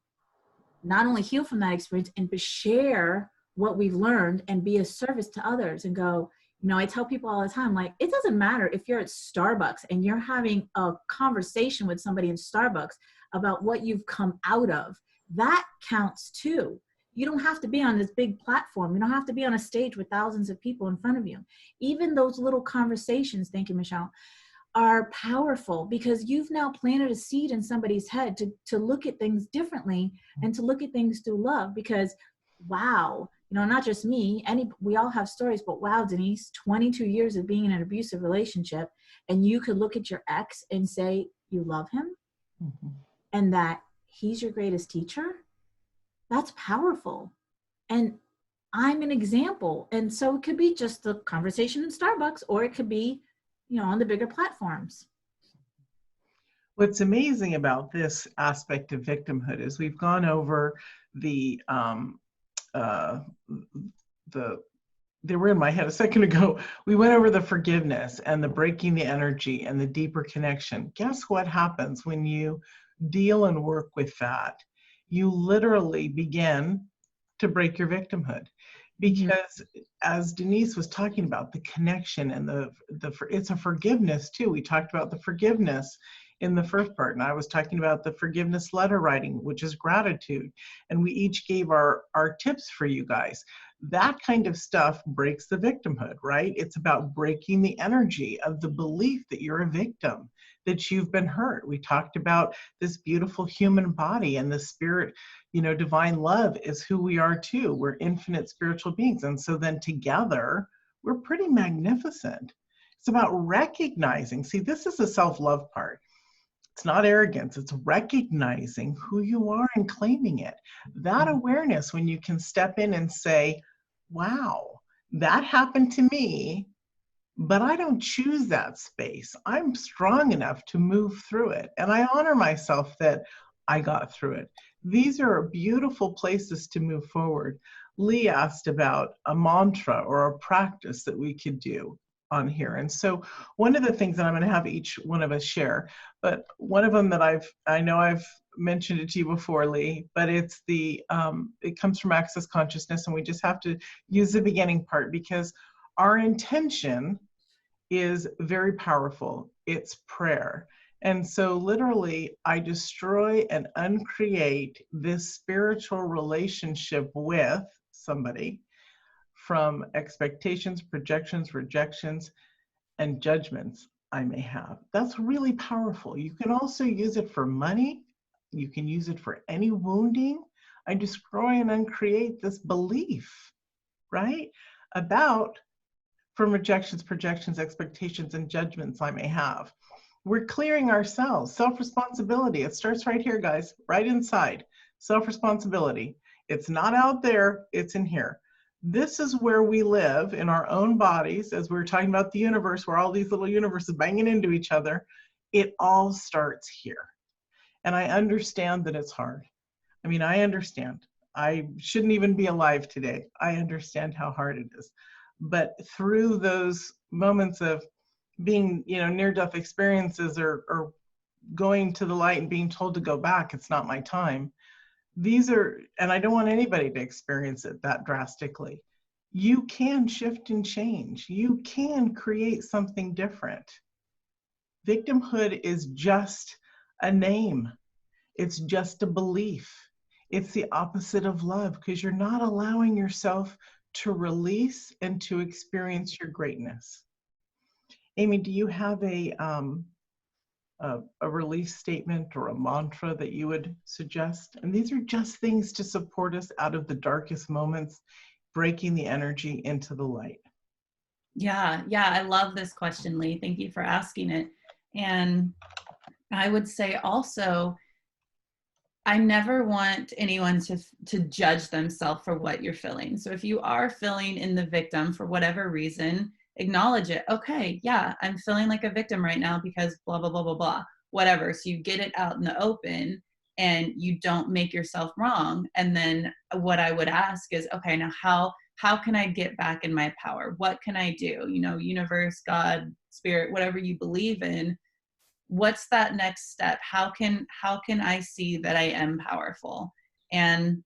not only heal from that experience, and but share what we've learned and be a service to others. And go, you know, I tell people all the time, like, it doesn't matter if you're at Starbucks and you're having a conversation with somebody in Starbucks about what you've come out of. That counts too. You don't have to be on this big platform. You don't have to be on a stage with thousands of people in front of you. Even those little conversations, thank you, Michelle, are powerful, because you've now planted a seed in somebody's head to look at things differently and to look at things through love. Because, wow, you know, not just me, we all have stories, but wow, Denise, 22 years of being in an abusive relationship, and you could look at your ex and say you love him, and that he's your greatest teacher. That's powerful. And I'm an example. And so it could be just a conversation in Starbucks, or it could be, you know, on the bigger platforms. What's amazing about this aspect of victimhood is we've gone over they were in my head a second ago. We went over the forgiveness and the breaking the energy and the deeper connection. Guess what happens when you deal and work with that? You literally begin to break your victimhood. Because as Denise was talking about, the connection and it's a forgiveness too. We talked about the forgiveness in the first part, and I was talking about the forgiveness letter writing, which is gratitude. And we each gave our tips for you guys. That kind of stuff breaks the victimhood, right? It's about breaking the energy of the belief that you're a victim, that you've been hurt. We talked about this beautiful human body and the spirit, you know, divine love is who we are too. We're infinite spiritual beings. And so then together, we're pretty magnificent. It's about recognizing, see, this is the self-love part. It's not arrogance, it's recognizing who you are and claiming it. That awareness, when you can step in and say, wow, that happened to me, but I don't choose that space. I'm strong enough to move through it. And I honor myself that I got through it. These are beautiful places to move forward. Lee asked about a mantra or a practice that we could do on here. And so one of the things that I'm going to have each one of us share, but one of them that I know I've mentioned it to you before, Lee, but it's it comes from Access Consciousness, and we just have to use the beginning part because our intention is very powerful. It's prayer. And so literally, I destroy and uncreate this spiritual relationship with somebody from expectations, projections, rejections, and judgments I may have. That's really powerful. You can also use it for money. You can use it for any wounding. I destroy and uncreate this belief, right? About from rejections, projections, expectations, and judgments I may have. We're clearing ourselves. Self-responsibility. It starts right here, guys, right inside. Self-responsibility. It's not out there, it's in here. This is where we live in our own bodies, as we were talking about the universe, where all these little universes banging into each other. It all starts here. And I understand that it's hard. I mean, I understand. I shouldn't even be alive today. I understand how hard it is. But through those moments of being, you know, near-death experiences or going to the light and being told to go back, it's not my time. These are, and I don't want anybody to experience it that drastically. You can shift and change. You can create something different. Victimhood is just a name. It's just a belief. It's the opposite of love because you're not allowing yourself to release and to experience your greatness. Amy, do you have a release statement or a mantra that you would suggest? And these are just things to support us out of the darkest moments breaking the energy into the light? Yeah, I love this question, Lee. Thank you for asking it. And I would say also, I never want anyone to judge themselves for what you're feeling. So if you are feeling in the victim for whatever reason, acknowledge it. Okay, yeah, I'm feeling like a victim right now because blah, blah, blah, blah, blah, whatever. So you get it out in the open and you don't make yourself wrong. And then what I would ask is, okay, now how can I get back in my power? What can I do? You know, universe, God, spirit, whatever you believe in, what's that next step? How can I see that I am powerful? And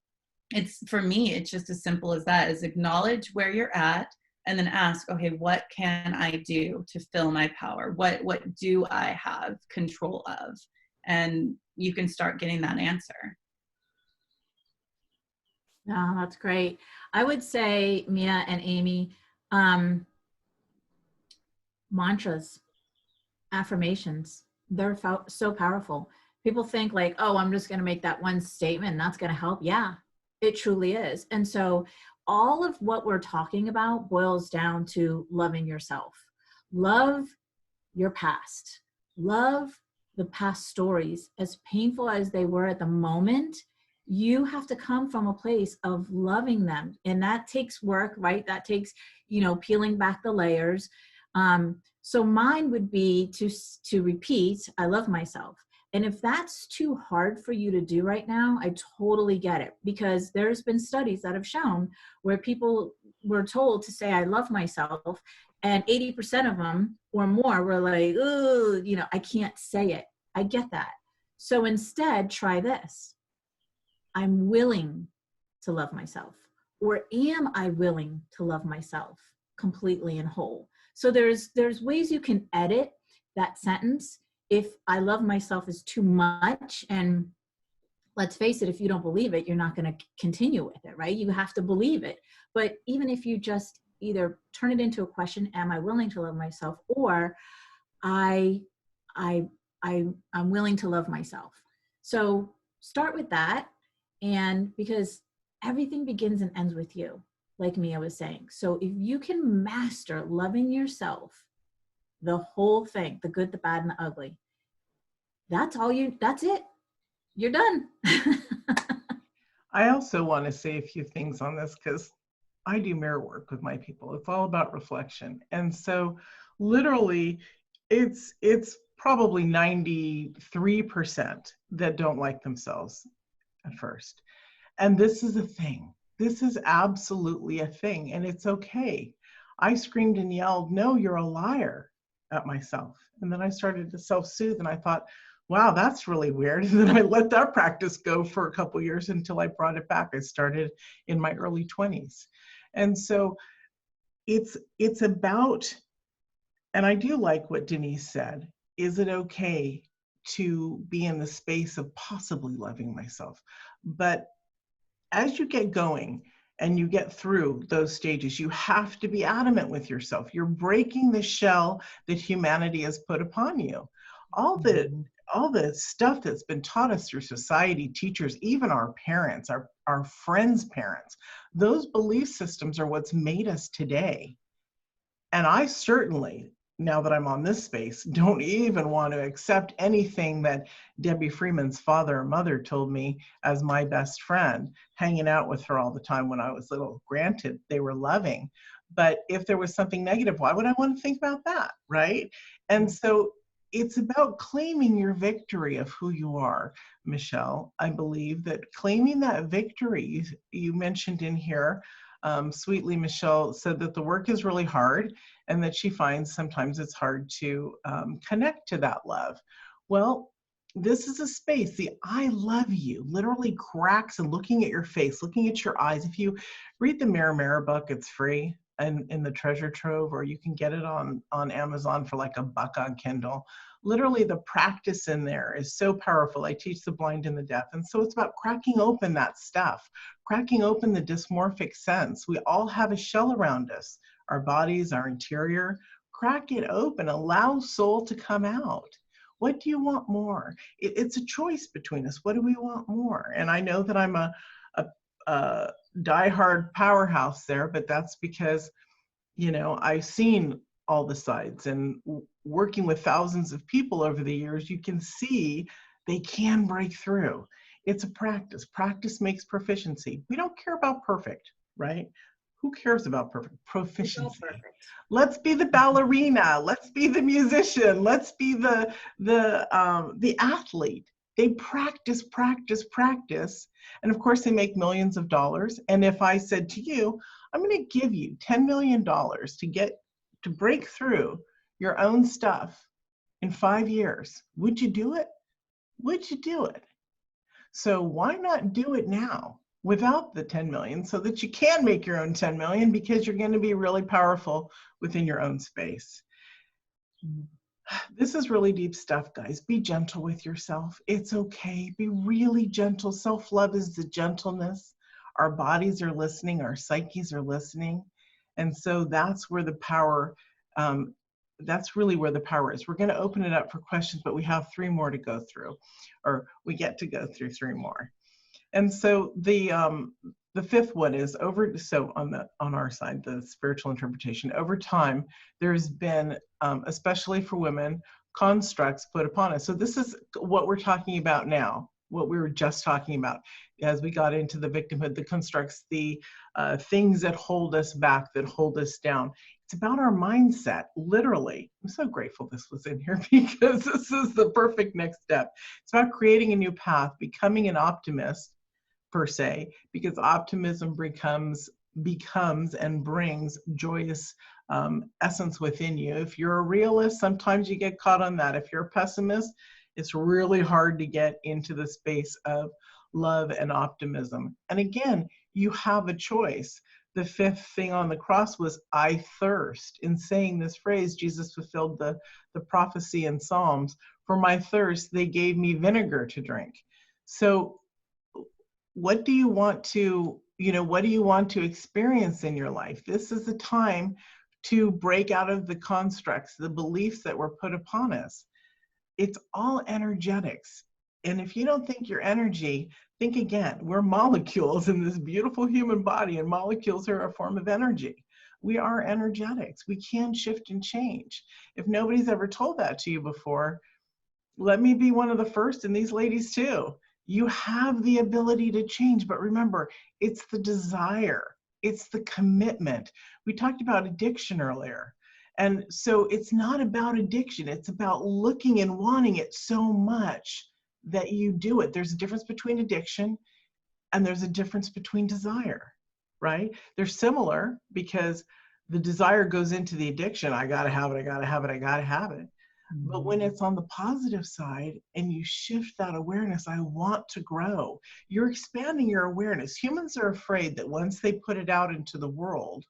it's, for me, it's just as simple as that, is acknowledge where you're at and then ask, okay, what can I do to fill my power? What do I have control of? And you can start getting that answer. No, that's great. I would say, Mia and Amy, mantras, affirmations, they're so powerful. People think like, oh, I'm just going to make that one statement and that's going to help. Yeah, it truly is. And so all of what we're talking about boils down to loving yourself. Love your past. Love the past stories, as painful as they were at the moment. You have to come from a place of loving them. And that takes work, right? That takes, peeling back the layers. So mine would be to repeat, I love myself. And if that's too hard for you to do right now, I totally get it, because there's been studies that have shown where people were told to say, I love myself, and 80% of them or more were like, oh, I can't say it. I get that. So instead, try this. I'm willing to love myself. Or am I willing to love myself completely and whole? So there's ways you can edit that sentence. If I love myself is too much, and let's face it, if you don't believe it, you're not going to continue with it, right? You have to believe it. But even if you just either turn it into a question, am I willing to love myself? Or I'm willing to love myself. So start with that. And because everything begins and ends with you, like Mia was saying. So if you can master loving yourself, the whole thing, the good, the bad, and the ugly, that's it. You're done. I also want to say a few things on this, because I do mirror work with my people. It's all about reflection. And so literally it's probably 93% that don't like themselves at first. And this is a thing. This is absolutely a thing. And it's okay. I screamed and yelled, no, you're a liar, at myself. And then I started to self-soothe, and I thought, wow, that's really weird. And then I let that practice go for a couple of years until I brought it back. I started in my early 20s. And so it's about, and I do like what Denise said, is it okay to be in the space of possibly loving myself? But as you get going and you get through those stages, you have to be adamant with yourself. You're breaking the shell that humanity has put upon you. All the stuff that's been taught us through society, teachers, even our parents, our friends' parents, those belief systems are what's made us today. And I certainly, now that I'm on this space, don't even want to accept anything that Debbie Freeman's father or mother told me as my best friend, hanging out with her all the time when I was little. Granted, they were loving, but if there was something negative, why would I want to think about that, right? And so it's about claiming your victory of who you are, Michelle. I believe that claiming that victory, you mentioned in here, sweetly, Michelle said that the work is really hard and that she finds sometimes it's hard to connect to that love. Well, this is a space, the I love you literally cracks, and looking at your face, looking at your eyes. If you read the Mirror book, it's free and in the treasure trove, or you can get it on Amazon for like $1 on Kindle. Literally the practice in there is so powerful. I teach the blind and the deaf. And so it's about cracking open that stuff, cracking open the dysmorphic sense. We all have a shell around us, our bodies, our interior. Crack it open, allow soul to come out. What do you want more? It's a choice between us. What do we want more? And I know that I'm a diehard powerhouse there, but that's because, you know, I've seen all the sides, and working with thousands of people over the years, you can see they can break through. It's a practice. Practice makes proficiency. We don't care about perfect, right? Who cares about perfect? Proficiency. Let's be the ballerina. Let's be the musician. Let's be the athlete. They practice, practice, practice. And of course, they make millions of dollars. And if I said to you, I'm going to give you $10 million to break through your own stuff in 5 years, would you do it? Would you do it? So why not do it now without the 10 million, so that you can make your own 10 million, because you're going to be really powerful within your own space. This is really deep stuff, guys. Be gentle with yourself. It's okay. Be really gentle. Self-love is the gentleness. Our bodies are listening. Our psyches are listening. And so that's where the power, that's really where the power is. We're going to open it up for questions, but we have 3 more to go through, or we get to go through 3 more. And so the 5th one is on our side, the spiritual interpretation. Over time, there's been, especially for women, constructs put upon us. So this is what we're talking about now, what we were just talking about as we got into the victimhood, the constructs, the things that hold us back, that hold us down. It's about our mindset, literally. I'm so grateful this was in here, because this is the perfect next step. It's about creating a new path, becoming an optimist, per se, because optimism becomes and brings joyous essence within you. If you're a realist, sometimes you get caught on that. If you're a pessimist, it's really hard to get into the space of love and optimism. And again, you have a choice. The 5th thing on the cross was, I thirst. In saying this phrase, Jesus fulfilled the prophecy in Psalms. For my thirst, they gave me vinegar to drink. So what do you want to, what do you want to experience in your life? This is the time to break out of the constructs, the beliefs that were put upon us. It's all energetics. And if you don't think you're energy, think again. We're molecules in this beautiful human body, and molecules are a form of energy. We are energetics. We can shift and change. If nobody's ever told that to you before, let me be one of the first, and these ladies too. You have the ability to change, but remember, it's the desire, it's the commitment. We talked about addiction earlier. And so it's not about addiction, it's about looking and wanting it so much that you do it. There's a difference between addiction and there's a difference between desire, right? They're similar because the desire goes into the addiction. I gotta have it, I gotta have it, I gotta have it. But when it's on the positive side and you shift that awareness, I want to grow, you're expanding your awareness. Humans are afraid that once they put it out into the world,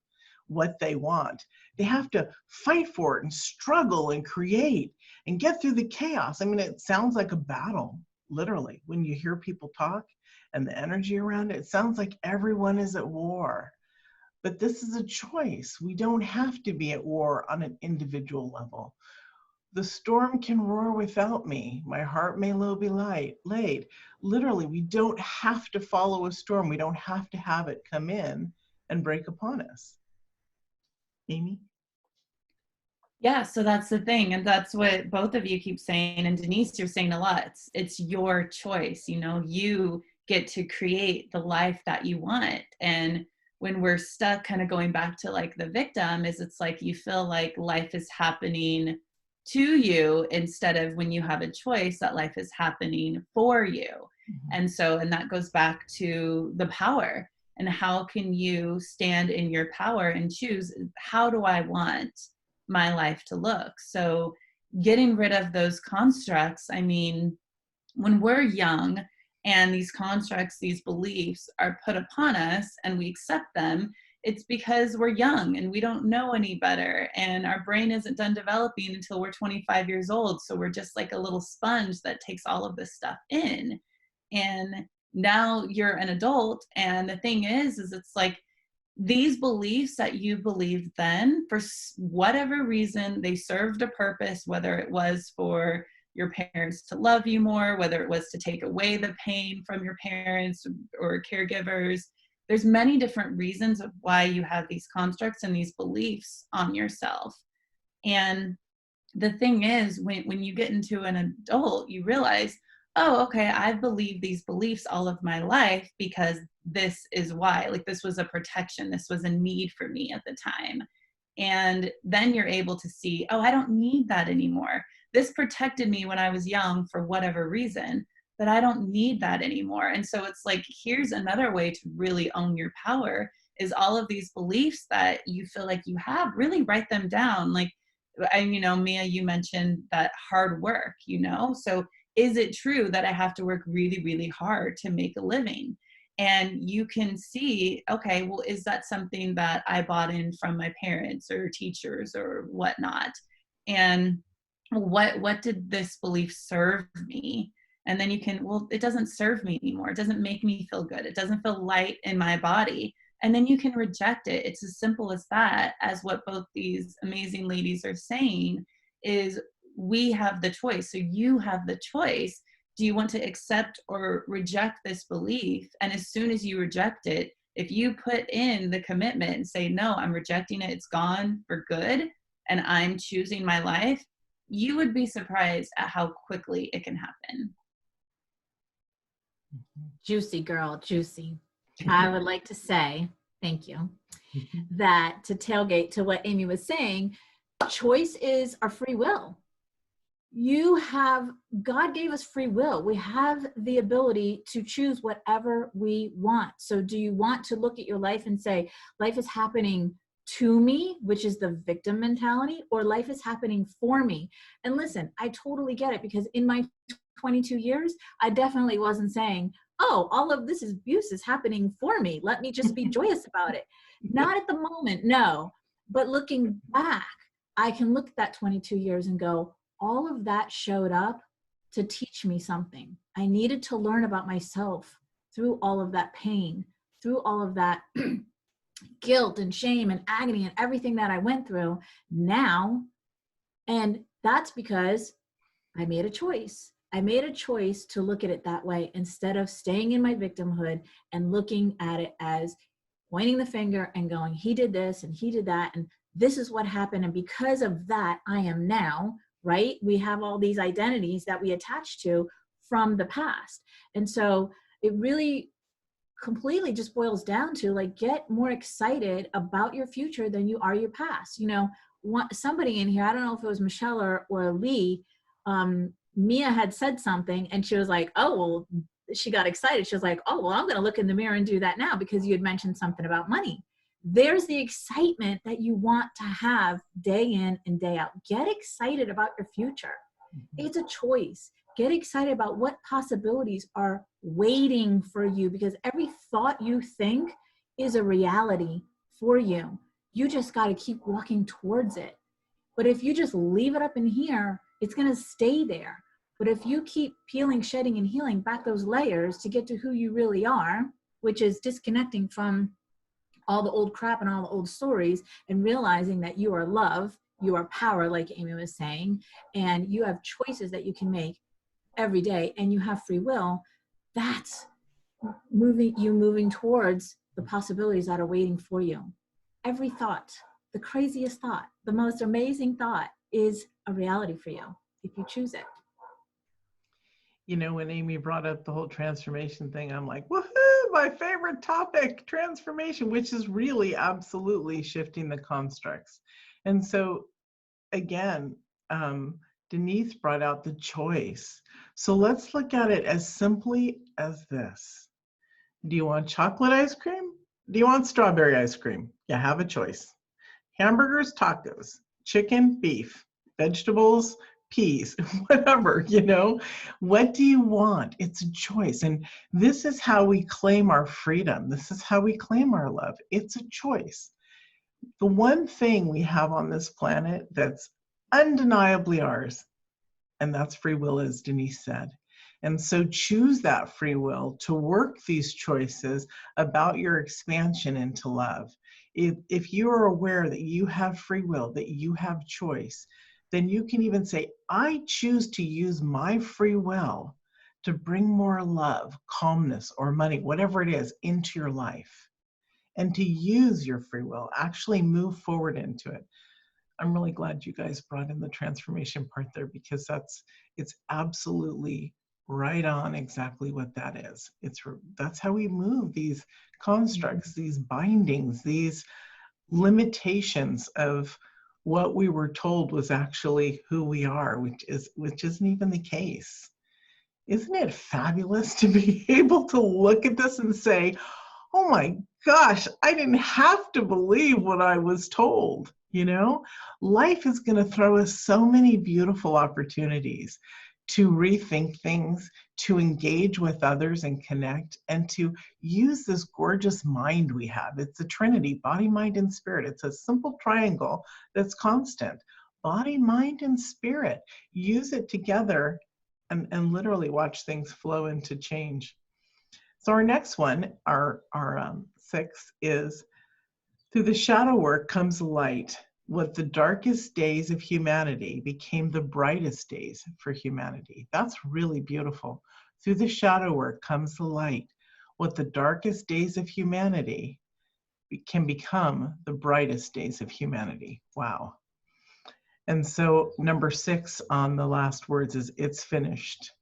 what they want, they have to fight for it and struggle and create and get through the chaos. I mean, it sounds like a battle, literally. When you hear people talk and the energy around it, it sounds like everyone is at war. But this is a choice. We don't have to be at war on an individual level. The storm can roar without me. My heart may low be laid. Literally, we don't have to follow a storm. We don't have to have it come in and break upon us. Amy? Yeah, so that's the thing. And that's what both of you keep saying. And Denise, you're saying a lot. It's your choice. You get to create the life that you want. And when we're stuck, kind of going back to like the victim, it's like you feel like life is happening to you instead of when you have a choice that life is happening for you. Mm-hmm. And that goes back to the power, and how can you stand in your power and choose, how do I want my life to look? So getting rid of those constructs, I mean, when we're young and these constructs, these beliefs are put upon us and we accept them, it's because we're young and we don't know any better, and our brain isn't done developing until we're 25 years old. So we're just like a little sponge that takes all of this stuff in. And now you're an adult, and the thing is it's like these beliefs that you believed then, for whatever reason, they served a purpose, whether it was for your parents to love you more, whether it was to take away the pain from your parents or caregivers. there's many different reasons of why you have these constructs and these beliefs on yourself. And the thing is, when you get into an adult, you realize, oh, okay, I've believed these beliefs all of my life because this is why. Like, this was a protection. This was a need for me at the time. And then you're able to see, oh, I don't need that anymore. This protected me when I was young for whatever reason, but I don't need that anymore. And so it's like, here's another way to really own your power, is all of these beliefs that you feel like you have, really write them down. Like, and, you know, Mia, you mentioned that hard work, you know, so is it true that I have to work really, really hard to make a living? And you can see, okay, well, is that something that I bought in from my parents or teachers or whatnot? And what did this belief serve me? And then you can, well, it doesn't serve me anymore. It doesn't make me feel good. It doesn't feel light in my body. And then you can reject it. It's as simple as that, as what both these amazing ladies are saying, is we have the choice. So you have the choice. Do you want to accept or reject this belief? And as soon as you reject it, if you put in the commitment and say, no, I'm rejecting it, it's gone for good, and I'm choosing my life, you would be surprised at how quickly it can happen. Juicy, girl, juicy. I would like to say, thank you, that to tailgate to what Amy was saying, choice is our free will. God gave us free will. We have the ability to choose whatever we want. So do you want to look at your life and say, life is happening to me, which is the victim mentality, or life is happening for me? And listen, I totally get it, because in my 22 years, I definitely wasn't saying, oh, all of this abuse is happening for me, let me just be joyous about it. Not at the moment, no. But looking back, I can look at that 22 years and go, all of that showed up to teach me something. I needed to learn about myself through all of that pain, through all of that guilt and shame and agony and everything that I went through now. And that's because I made a choice. I made a choice to look at it that way, instead of staying in my victimhood and looking at it as pointing the finger and going, he did this and he did that, and this is what happened. And because of that, I am now, right? We have all these identities that we attach to from the past. And so it really completely just boils down to, like, get more excited about your future than you are your past. You know, somebody in here, I don't know if it was Michelle or Lee, Mia had said something and she was like, oh, well, she got excited. She was like, oh, well, I'm going to look in the mirror and do that now because you had mentioned something about money. There's the excitement that you want to have day in and day out. Get excited about your future. It's a choice. Get excited about what possibilities are waiting for you, because every thought you think is a reality for you. You just got to keep walking towards it. But if you just leave it up in here, it's going to stay there. But if you keep peeling, shedding, and healing back those layers to get to who you really are, which is disconnecting from all the old crap and all the old stories, and realizing that you are love, you are power, like Amy was saying, and you have choices that you can make every day, and you have free will, that's moving towards the possibilities that are waiting for you. Every thought, the craziest thought, the most amazing thought is a reality for you if you choose it. You know, when Amy brought up the whole transformation thing, I'm like, woohoo, my favorite topic, transformation, which is really absolutely shifting the constructs. And so again, Denise brought out the choice. So let's look at it as simply as this. Do you want chocolate ice cream? Do you want strawberry ice cream? You have a choice. Hamburgers, tacos, chicken, beef, vegetables, peas, whatever, you know, what do you want? It's a choice. And this is how we claim our freedom. This is how we claim our love. It's a choice. The one thing we have on this planet that's undeniably ours, and that's free will, as Denise said. And so choose that free will to work these choices about your expansion into love. If you are aware that you have free will, that you have choice, then you can even say, I choose to use my free will to bring more love, calmness, or money, whatever it is, into your life. and to use your free will, actually move forward into it. I'm really glad you guys brought in the transformation part there, because it's absolutely right on exactly what that is. That's how we move these constructs, these bindings, these limitations of what we were told was actually who we are, which isn't even the case. Isn't it fabulous to be able to look at this and say, oh my gosh, I didn't have to believe what I was told? Life is going to throw us so many beautiful opportunities to rethink things, to engage with others and connect, and to use this gorgeous mind we have. It's a trinity, body, mind, and spirit. It's a simple triangle that's constant. Body, mind, and spirit. Use it together and literally watch things flow into change. So our next one, our 6, is through the shadow work comes light. What the darkest days of humanity became the brightest days for humanity. That's really beautiful. Through the shadow work comes the light. What the darkest days of humanity can become the brightest days of humanity. Wow. And so number 6 on the last words is, it's finished.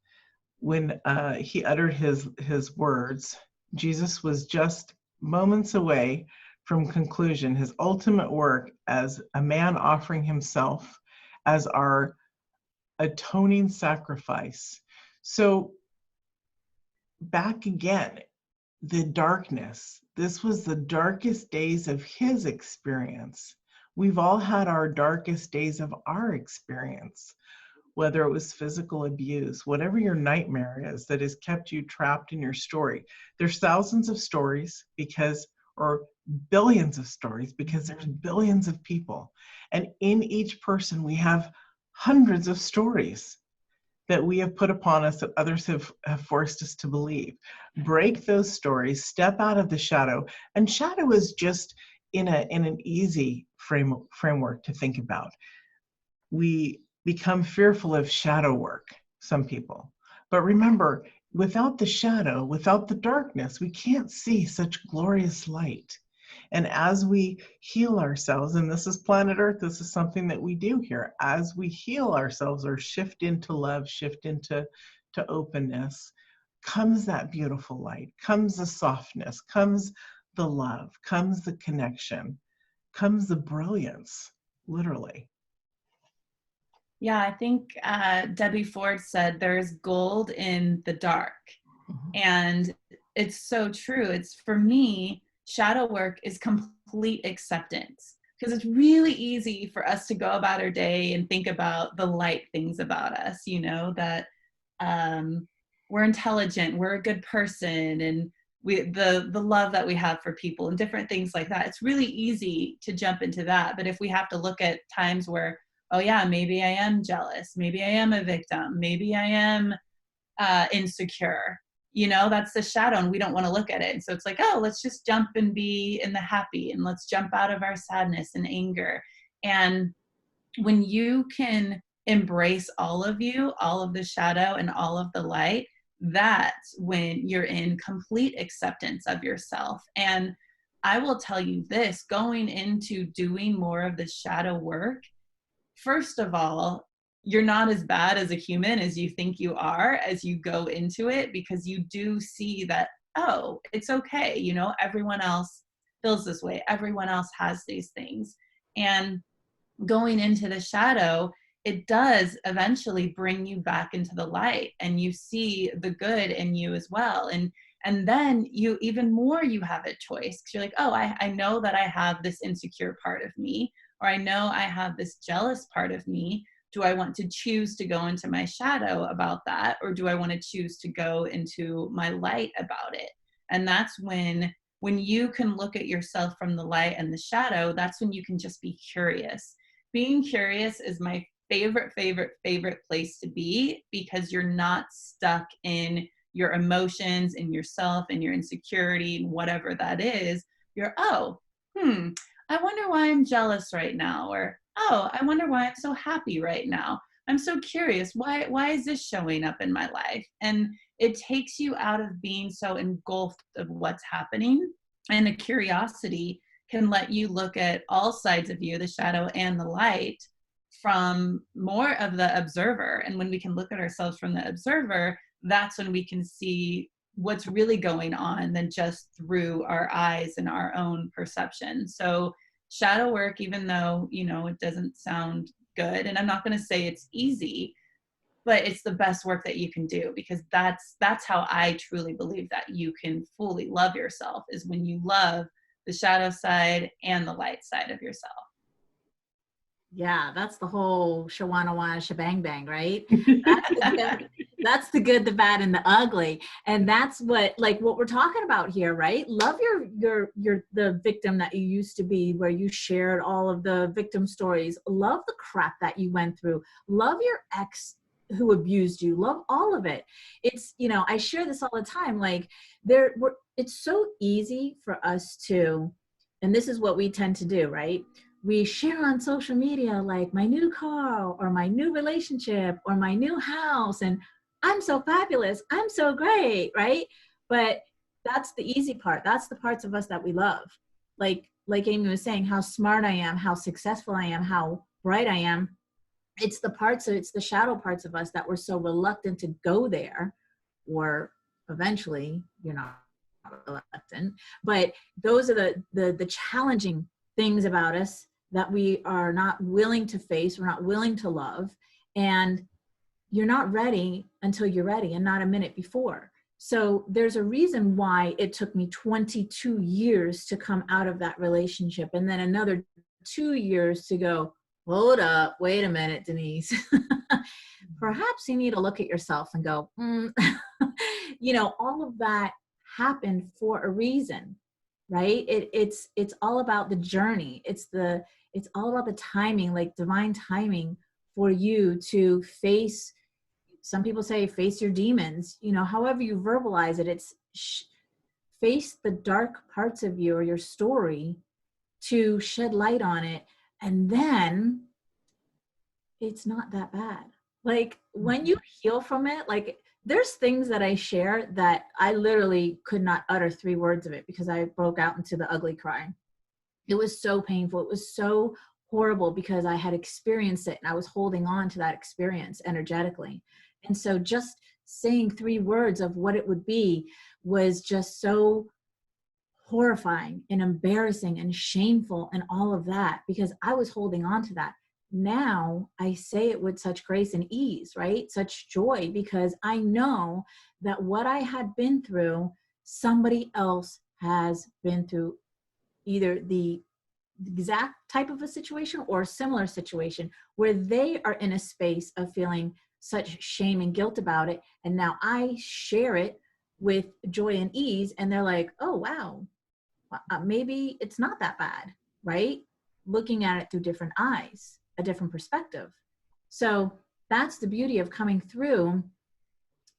When he uttered his words, Jesus was just moments away from conclusion, his ultimate work as a man offering himself as our atoning sacrifice. So back again, the darkness, this was the darkest days of his experience. We've all had our darkest days of our experience, whether it was physical abuse, whatever your nightmare is that has kept you trapped in your story. There's thousands of stories or billions of stories, because there's billions of people. And in each person, we have hundreds of stories that we have put upon us that others have forced us to believe. Break those stories, step out of the shadow. And shadow is just in an easy framework to think about. We become fearful of shadow work, some people. But remember, without the shadow, without the darkness, we can't see such glorious light. And as we heal ourselves, and this is planet Earth, this is something that we do here, as we heal ourselves or shift into love, shift into openness, comes that beautiful light, comes the softness, comes the love, comes the connection, comes the brilliance, literally. Yeah, I think Debbie Ford said there's gold in the dark. And it's so true. It's, for me, shadow work is complete acceptance, because it's really easy for us to go about our day and think about the light things about us, that we're intelligent, we're a good person, and the love that we have for people and different things like that. It's really easy to jump into that. But if we have to look at times where, oh yeah, maybe I am jealous, maybe I am a victim, maybe I am insecure, that's the shadow, and we don't want to look at it. And so it's like, oh, let's just jump and be in the happy, and let's jump out of our sadness and anger. And when you can embrace all of you, all of the shadow and all of the light, that's when you're in complete acceptance of yourself. And I will tell you this, going into doing more of the shadow work, first of all, you're not as bad as a human as you think you are as you go into it, because you do see that, oh, it's okay. Everyone else feels this way. Everyone else has these things. And going into the shadow, it does eventually bring you back into the light, and you see the good in you as well. And then you even more, you have a choice, because you're like, oh, I know that I have this insecure part of me, or I know I have this jealous part of me. Do I want to choose to go into my shadow about that? Or do I want to choose to go into my light about it? And that's when you can look at yourself from the light and the shadow, that's when you can just be curious. Being curious is my favorite place to be, because you're not stuck in your emotions and yourself and your insecurity and whatever that is. You're, I wonder why I'm jealous right now. Or, oh, I wonder why I'm so happy right now. I'm so curious. Why is this showing up in my life? And it takes you out of being so engulfed of what's happening, And a curiosity can let you look at all sides of you, the shadow and the light, from more of the observer. And when we can look at ourselves from the observer, that's when we can see what's really going on than just through our eyes and our own perception. So shadow work, even though, you know, it doesn't sound good, and I'm not going to say it's easy, but it's the best work that you can do, because that's how I truly believe that you can fully love yourself, is when you love the shadow side and the light side of yourself. Yeah, that's the whole shawana shebang bang, right? That's the good, the bad, and the ugly. And that's what we're talking about here, right? Love the victim that you used to be, where you shared all of the victim stories. Love the crap that you went through. Love your ex who abused you. Love all of it. It's, you know, I share this all the time. Like it's so easy for us to, and this is what we tend to do, right? We share on social media, like my new car or my new relationship or my new house. And I'm so fabulous. I'm so great. Right. But that's the easy part. That's the parts of us that we love. Like Amy was saying, how smart I am, how successful I am, how bright I am. It's the shadow parts of us that we're so reluctant to go there, or eventually you're not reluctant, but those are the challenging things about us that we are not willing to face, we're not willing to love, and you're not ready until you're ready, and not a minute before. So there's a reason why it took me 22 years to come out of that relationship, and then another 2 years to go, hold up, wait a minute, Denise. Perhaps you need to look at yourself and go, you know, all of that happened for a reason, right? It's all about the journey. It's all about the timing, like divine timing, for you to face, some people say face your demons, you know, however you verbalize it, it's face the dark parts of you or your story to shed light on it. And then it's not that bad. Like when you heal from it, like there's things that I share that I literally could not utter 3 words of it because I broke out into the ugly cry. It was so painful. It was so horrible because I had experienced it and I was holding on to that experience energetically. And so just saying 3 words of what it would be was just so horrifying and embarrassing and shameful and all of that, because I was holding on to that. Now I say it with such grace and ease, right? Such joy, because I know that what I had been through, somebody else has been through either the exact type of a situation or a similar situation where they are in a space of feeling such shame and guilt about it. And now I share it with joy and ease. And they're like, oh, wow, maybe it's not that bad, right? Looking at it through different eyes, a different perspective. So that's the beauty of coming through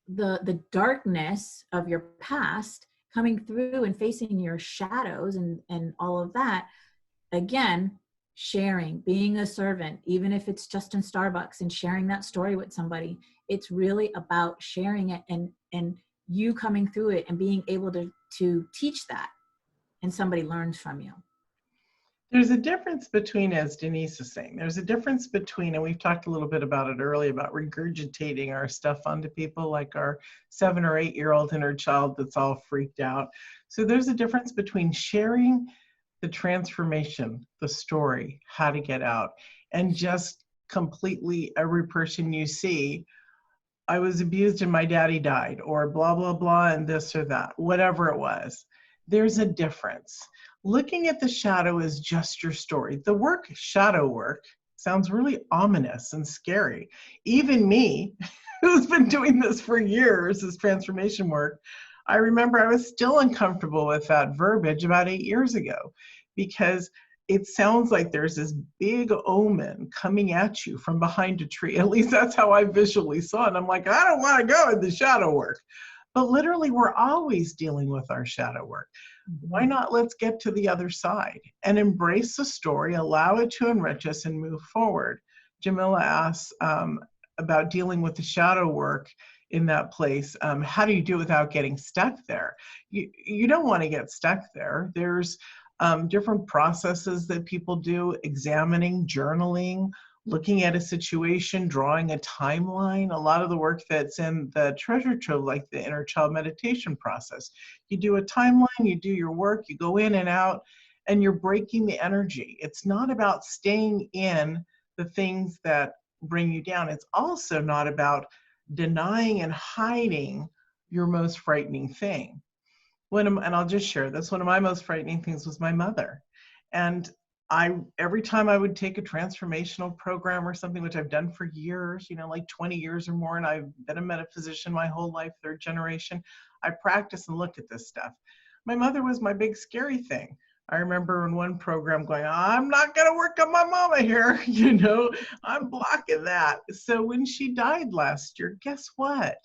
the darkness of your past, coming through and facing your shadows and all of that. Again, sharing, being a servant, even if it's just in Starbucks and sharing that story with somebody. It's really about sharing it and you coming through it and being able to teach that, and somebody learns from you. There's a difference between, as Denise is saying, there's a difference between, and we've talked a little bit about it earlier, about regurgitating our stuff onto people, like our 7 or 8-year-old inner child that's all freaked out. So there's a difference between sharing the transformation, the story, how to get out, and just completely every person you see, I was abused and my daddy died, or blah, blah, blah, and this or that, whatever it was. There's a difference. Looking at the shadow is just your story. The work, shadow work, sounds really ominous and scary. Even me, who's been doing this for years, this transformation work, I remember I was still uncomfortable with that verbiage about 8 years ago, because it sounds like there's this big omen coming at you from behind a tree. At least that's how I visually saw it. I'm like, I don't want to go in the shadow work. But literally, we're always dealing with our shadow work. Why not let's get to the other side and embrace the story, allow it to enrich us, and move forward? Jamila asks about dealing with the shadow work. in that place. How do you do it without getting stuck there? You don't want to get stuck there. There's different processes that people do: examining, journaling, looking at a situation, drawing a timeline. A lot of the work that's in the treasure trove, like the inner child meditation process, you do a timeline, you do your work, you go in and out, and you're breaking the energy. It's not about staying in the things that bring you down. It's also not about denying and hiding your most frightening thing. And I'll just share this, one of my most frightening things was my mother. And every time I would take a transformational program or something, which I've done for years, like 20 years or more, and I've been a metaphysician my whole life, third generation, I practice and look at this stuff. My mother was my big scary thing. I remember in one program going, I'm not going to work on my mama here, I'm blocking that. So when she died last year, guess what?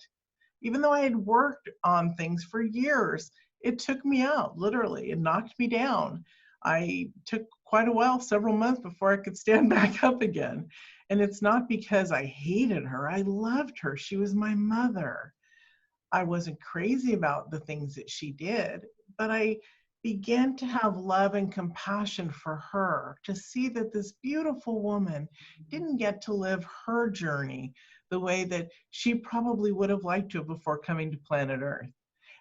Even though I had worked on things for years, it took me out, literally. It knocked me down. I took quite a while, several months, before I could stand back up again. And it's not because I hated her. I loved her. She was my mother. I wasn't crazy about the things that she did, but I began to have love and compassion for her, to see that this beautiful woman didn't get to live her journey the way that she probably would have liked to before coming to planet Earth.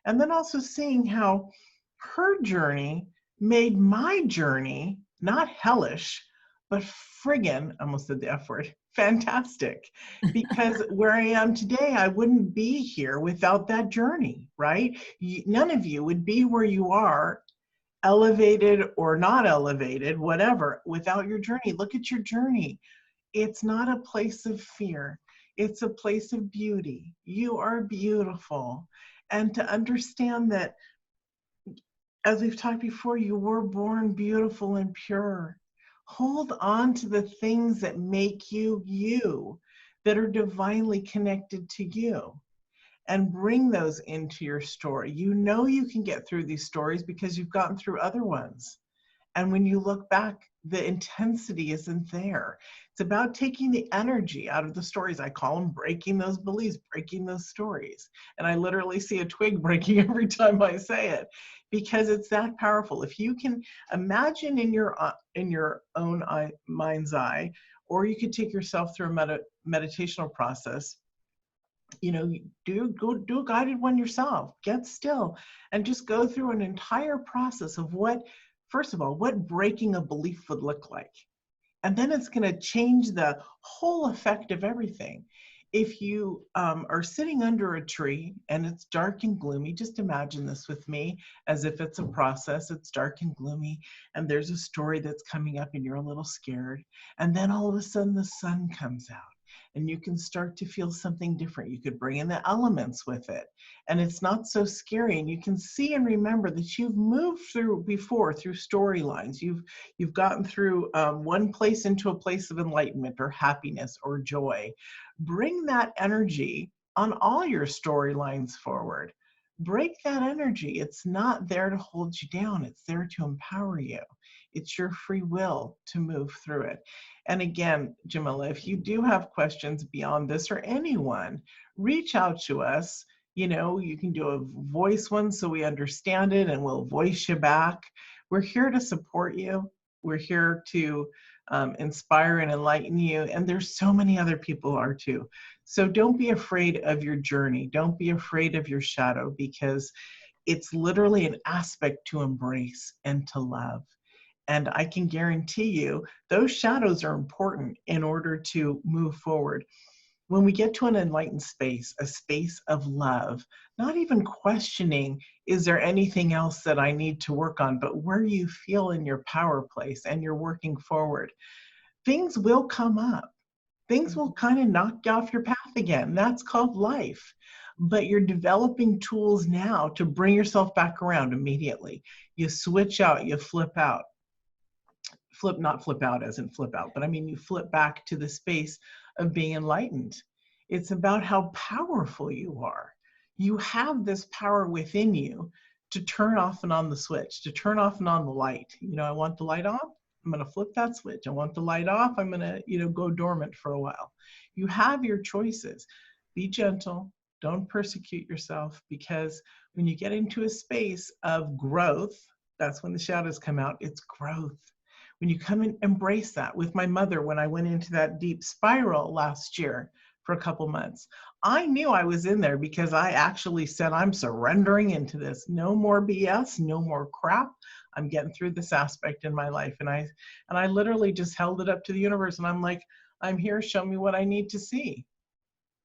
And then also seeing how her journey made my journey not hellish, but friggin', I almost said the F word, fantastic. Because where I am today, I wouldn't be here without that journey, right? None of you would be where you are, elevated or not elevated, whatever, without your journey. Look at your journey. It's not a place of fear. It's a place of beauty. You are beautiful. And to understand that, as we've talked before, you were born beautiful and pure. Hold on to the things that make you you, that are divinely connected to you, and bring those into your story. You know you can get through these stories because you've gotten through other ones. And when you look back, the intensity isn't there. It's about taking the energy out of the stories. I call them breaking those beliefs, breaking those stories. And I literally see a twig breaking every time I say it, because it's that powerful. If you can imagine in your own mind's eye, or you could take yourself through a meditational process, do a guided one yourself, get still, and just go through an entire process of first of all, what breaking a belief would look like. And then it's going to change the whole effect of everything. If you are sitting under a tree and it's dark and gloomy, just imagine this with me as if it's a process. It's dark and gloomy, and there's a story that's coming up and you're a little scared. And then all of a sudden the sun comes out, and you can start to feel something different. You could bring in the elements with it, and it's not so scary. And you can see and remember that you've moved through before, through storylines. You've gotten through one place into a place of enlightenment or happiness or joy. Bring that energy on all your storylines forward. Break that energy. It's not there to hold you down. It's there to empower you. It's your free will to move through it. And again, Jamila, if you do have questions beyond this, or anyone, reach out to us. You can do a voice one so we understand it and we'll voice you back. We're here to support you. We're here to inspire and enlighten you. And there's so many other people are too. So don't be afraid of your journey. Don't be afraid of your shadow, because it's literally an aspect to embrace and to love. And I can guarantee you those shadows are important in order to move forward. When we get to an enlightened space, a space of love, not even questioning, is there anything else that I need to work on, but where you feel in your power place and you're working forward, things will come up. Things will kind of knock you off your path again. That's called life. But you're developing tools now to bring yourself back around immediately. You switch out, you flip out. Not flip out as in flip out, but I mean, you flip back to the space of being enlightened. It's about how powerful you are. You have this power within you to turn off and on the switch, to turn off and on the light. I want the light on, I'm going to flip that switch. I want the light off, I'm going to, go dormant for a while. You have your choices. Be gentle, Don't persecute yourself, because when you get into a space of growth, that's when the shadows come out. It's growth. When you come and embrace that. With my mother, when I went into that deep spiral last year for a couple months, I knew I was in there because I actually said, I'm surrendering into this. No more BS, no more crap. I'm getting through this aspect in my life. And I literally just held it up to the universe, and I'm like, I'm here, show me what I need to see.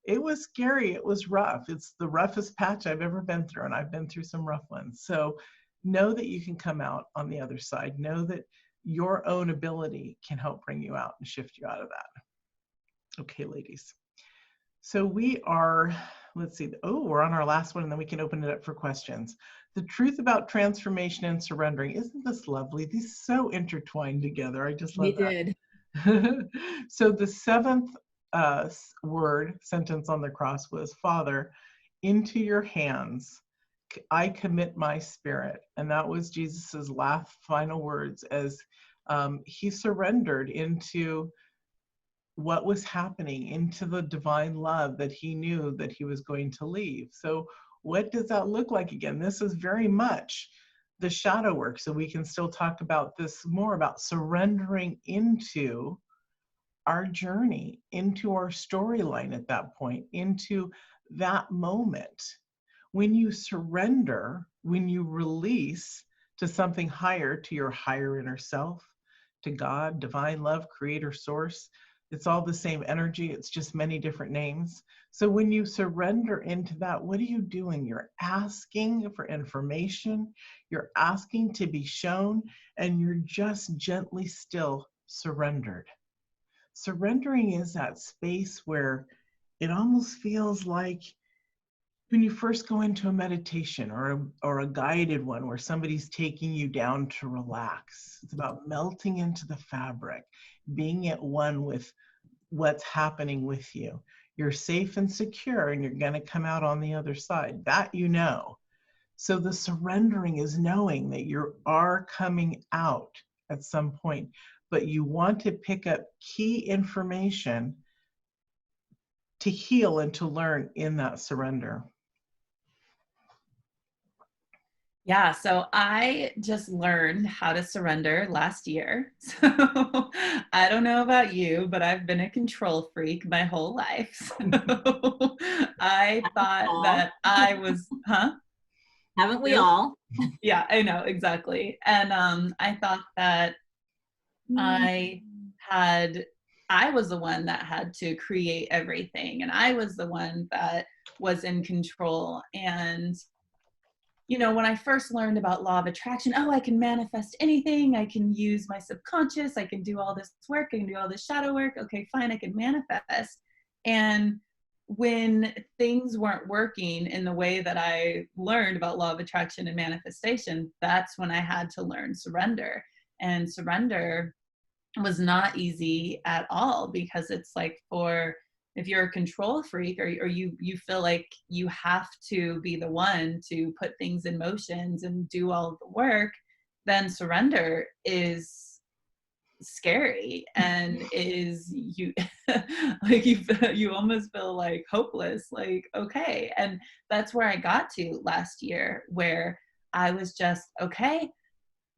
It was scary. It was rough. It's the roughest patch I've ever been through, and I've been through some rough ones. So know that you can come out on the other side. Know that your own ability can help bring you out and shift you out of that. Okay, ladies. So we are, let's see. Oh, we're on our last one, and then we can open it up for questions. The truth about transformation and surrendering. Isn't this lovely? These so intertwined together. I just love that. did. So the seventh sentence on the cross was, Father, into your hands I commit my spirit. And that was Jesus's last final words as he surrendered into what was happening, into the divine love that he knew that he was going to leave. So what does that look like again? This is very much the shadow work. So we can still talk about this more, about surrendering into our journey, into our storyline at that point, into that moment. When you surrender, when you release to something higher, to your higher inner self, to God, divine love, creator, source, it's all the same energy, it's just many different names. So when you surrender into that, what are you doing? You're asking for information, you're asking to be shown, and you're just gently still surrendered. Surrendering is that space where it almost feels like when you first go into a meditation or a guided one where somebody's taking you down to relax. It's about melting into the fabric, being at one with what's happening with you. You're safe and secure, and you're going to come out on the other side. That you know. So the surrendering is knowing that you are coming out at some point, but you want to pick up key information to heal and to learn in that surrender. Yeah, so I just learned how to surrender last year. So I don't know about you, but I've been a control freak my whole life. So I thought that I was, Haven't we all? Yeah, I know, exactly. And I thought that I was the one that had to create everything, and I was the one that was in control. And you know, when I first learned about law of attraction, oh, I can manifest anything. I can use my subconscious. I can do all this work. I can do all this shadow work. Okay, fine, I can manifest. And when things weren't working in the way that I learned about law of attraction and manifestation, that's when I had to learn surrender. And surrender was not easy at all, because it's like, if you're a control freak, or you feel like you have to be the one to put things in motions and do all of the work, then surrender is scary and is you like you almost feel like hopeless, like, okay. And that's where I got to last year, where I was just, okay,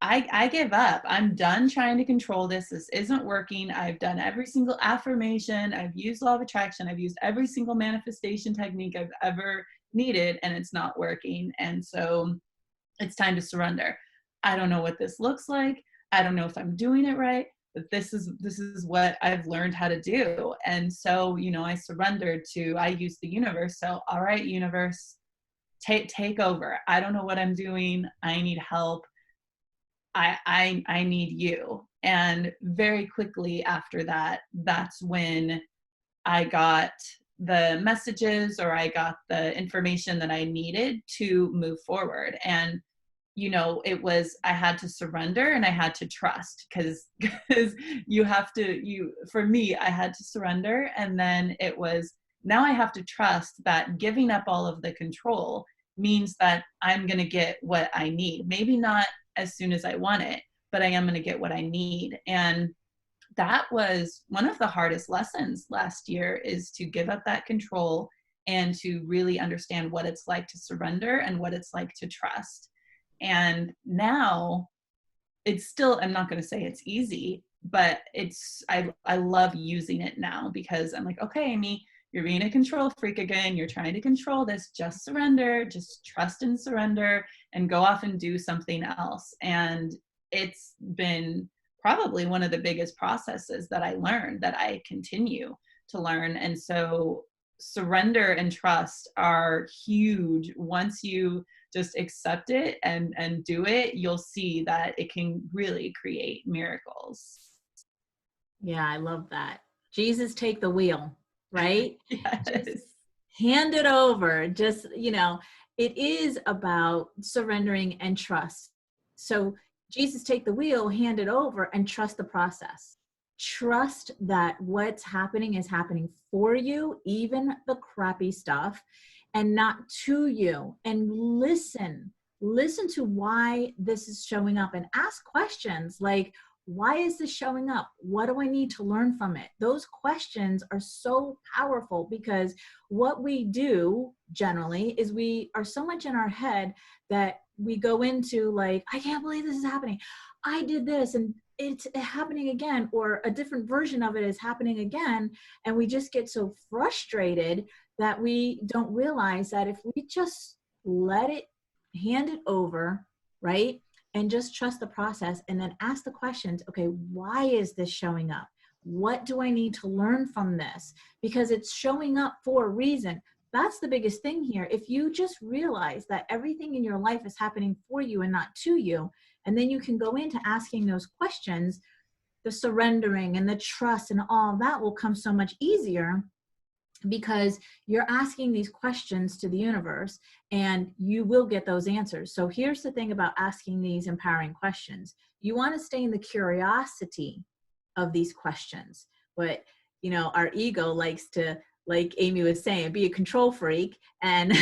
I give up. I'm done trying to control this. This isn't working. I've done every single affirmation. I've used law of attraction. I've used every single manifestation technique I've ever needed, and it's not working. And so it's time to surrender. I don't know what this looks like. I don't know if I'm doing it right, but this is what I've learned how to do. And so, you know, I surrendered I used the universe. So, all right, universe, take over. I don't know what I'm doing. I need help. I need you. And very quickly after that, that's when I got the messages, or I got the information that I needed to move forward. And, you know, I had to surrender and I had to trust, because for me, I had to surrender. And then now I have to trust that giving up all of the control means that I'm going to get what I need. Maybe not as soon as I want it, but I am going to get what I need. And that was one of the hardest lessons last year, is to give up that control and to really understand what it's like to surrender and what it's like to trust. And now it's still, I'm not going to say it's easy, but I love using it now, because I'm like, okay, Amy, you're being a control freak again. You're trying to control this. Just surrender, just trust and surrender, and go off and do something else. And it's been probably one of the biggest processes that I learned, that I continue to learn. And so surrender and trust are huge. Once you just accept it and do it, you'll see that it can really create miracles. Yeah, I love that. Jesus, take the wheel, right? Yes. Just hand it over. Just, it is about surrendering and trust. So Jesus, take the wheel, hand it over, and trust the process. Trust that what's happening is happening for you, even the crappy stuff, and not to you. And listen to why this is showing up, and ask questions like, why is this showing up? What do I need to learn from it? Those questions are so powerful, because what we do generally is we are so much in our head that we go into like, I can't believe this is happening. I did this and it's happening again, or a different version of it is happening again. And we just get so frustrated that we don't realize that if we just hand it over, right? And just trust the process, and then ask the questions, okay, why is this showing up? What do I need to learn from this? Because it's showing up for a reason. That's the biggest thing here. If you just realize that everything in your life is happening for you and not to you, and then you can go into asking those questions, the surrendering and the trust and all that will come so much easier, because you're asking these questions to the universe and you will get those answers. So here's the thing about asking these empowering questions. You want to stay in the curiosity of these questions. But, our ego likes to, like Amy was saying, be a control freak and,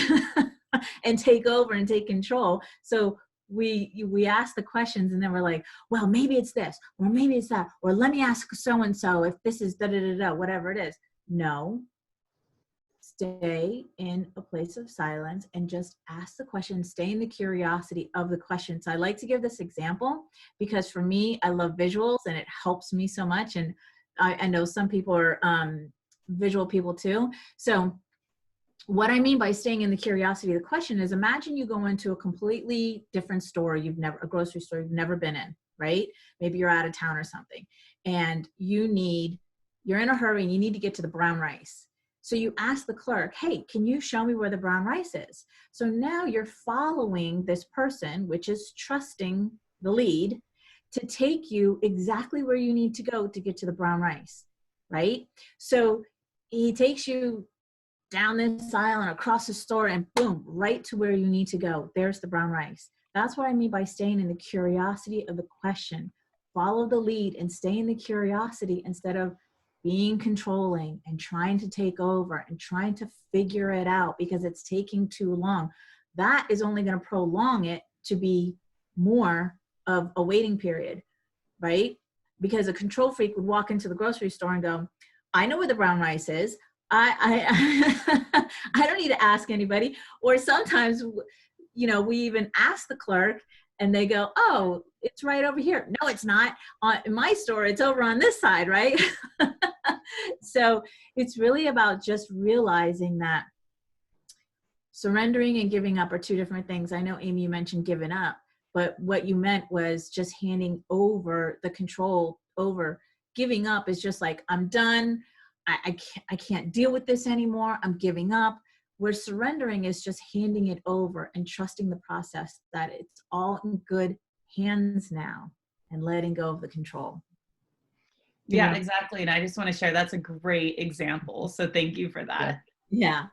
and take over and take control. So we ask the questions, and then we're like, well, maybe it's this, or maybe it's that, or let me ask so-and-so if this is da-da-da-da, whatever it is. No. Stay in a place of silence and just ask the question. Stay in the curiosity of the question. So I like to give this example because for me, I love visuals and it helps me so much. And I know some people are visual people too. So what I mean by staying in the curiosity of the question is, imagine you go into a completely different store, a grocery store you've never been in, right? Maybe you're out of town or something, and you're in a hurry and you need to get to the brown rice. So you ask the clerk, hey, can you show me where the brown rice is? So now you're following this person, which is trusting the lead, to take you exactly where you need to go to get to the brown rice, right? So he takes you down this aisle and across the store and boom, right to where you need to go. There's the brown rice. That's what I mean by staying in the curiosity of the question. Follow the lead and stay in the curiosity instead of being controlling and trying to take over and trying to figure it out because it's taking too long. That is only going to prolong it to be more of a waiting period, right? Because a control freak would walk into the grocery store and go, I know where the brown rice is. I don't need to ask anybody. Or sometimes, we even ask the clerk and they go, oh, it's right over here. No, it's not. In my store, it's over on this side, right? So it's really about just realizing that surrendering and giving up are two different things. I know, Amy, you mentioned giving up, but what you meant was just handing over the control over. Giving up is just like, I'm done. I can't deal with this anymore. I'm giving up. Where surrendering is just handing it over and trusting the process that it's all in good hands now and letting go of the control. Yeah, exactly. And I just want to share, that's a great example. So thank you for that. Yeah.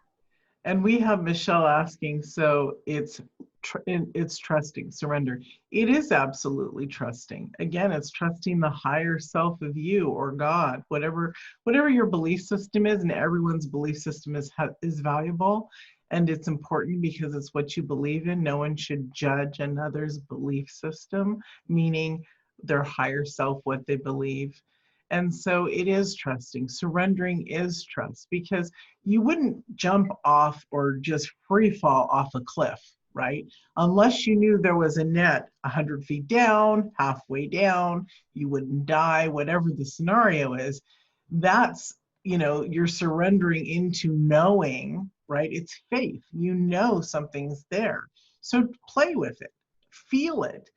And we have Michelle asking, so it's trusting, surrender. It is absolutely trusting. Again, it's trusting the higher self of you or God, whatever your belief system is, and everyone's belief system is valuable. And it's important because it's what you believe in. No one should judge another's belief system, meaning their higher self, what they believe. And so it is trusting. Surrendering is trust, because you wouldn't jump off or just free fall off a cliff, right? Unless you knew there was a net 100 feet down, halfway down, you wouldn't die, whatever the scenario is. That's, you're surrendering into knowing, right? It's faith. You know something's there. So play with it, feel it.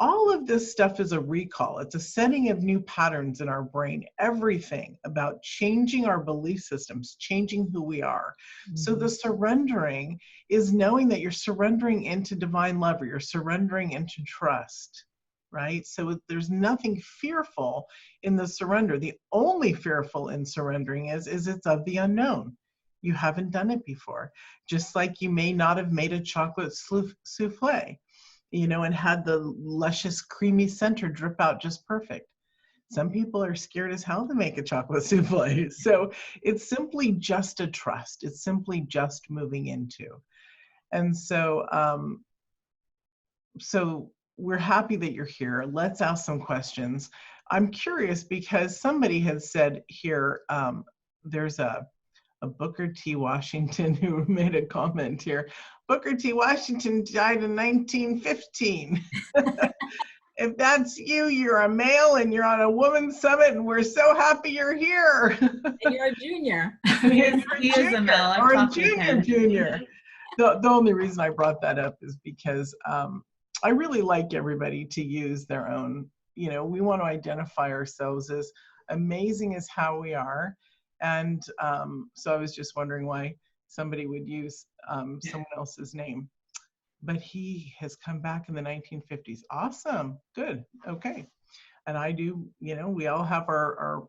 All of this stuff is a recall. It's a setting of new patterns in our brain, everything about changing our belief systems, changing who we are. Mm-hmm. So the surrendering is knowing that you're surrendering into divine love, or you're surrendering into trust, right? So there's nothing fearful in the surrender. The only fearful in surrendering is it's of the unknown. You haven't done it before. Just like you may not have made a chocolate souffle, and had the luscious, creamy center drip out just perfect. Some people are scared as hell to make a chocolate souffle. So it's simply just a trust. It's simply just moving into. And so, so we're happy that you're here. Let's ask some questions. I'm curious because somebody has said here, there's a Booker T. Washington who made a comment here. Booker T. Washington died in 1915. If that's you, you're a male and you're on a women's summit, and we're so happy you're here. And you're a junior. He is a male. Or a junior. The only reason I brought that up is because I really like everybody to use their own, we want to identify ourselves as amazing as how we are. And so I was just wondering why somebody would use someone else's name. But he has come back in the 1950s. Awesome. Good. Okay. And I do, we all have our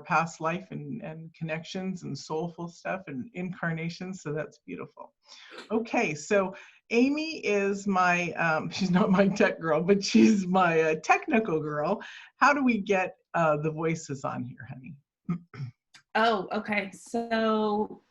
past life and connections and soulful stuff and incarnations. So that's beautiful. Okay. So Amy is my, she's not my tech girl, but she's my technical girl. How do we get the voices on here, honey? Oh, okay. So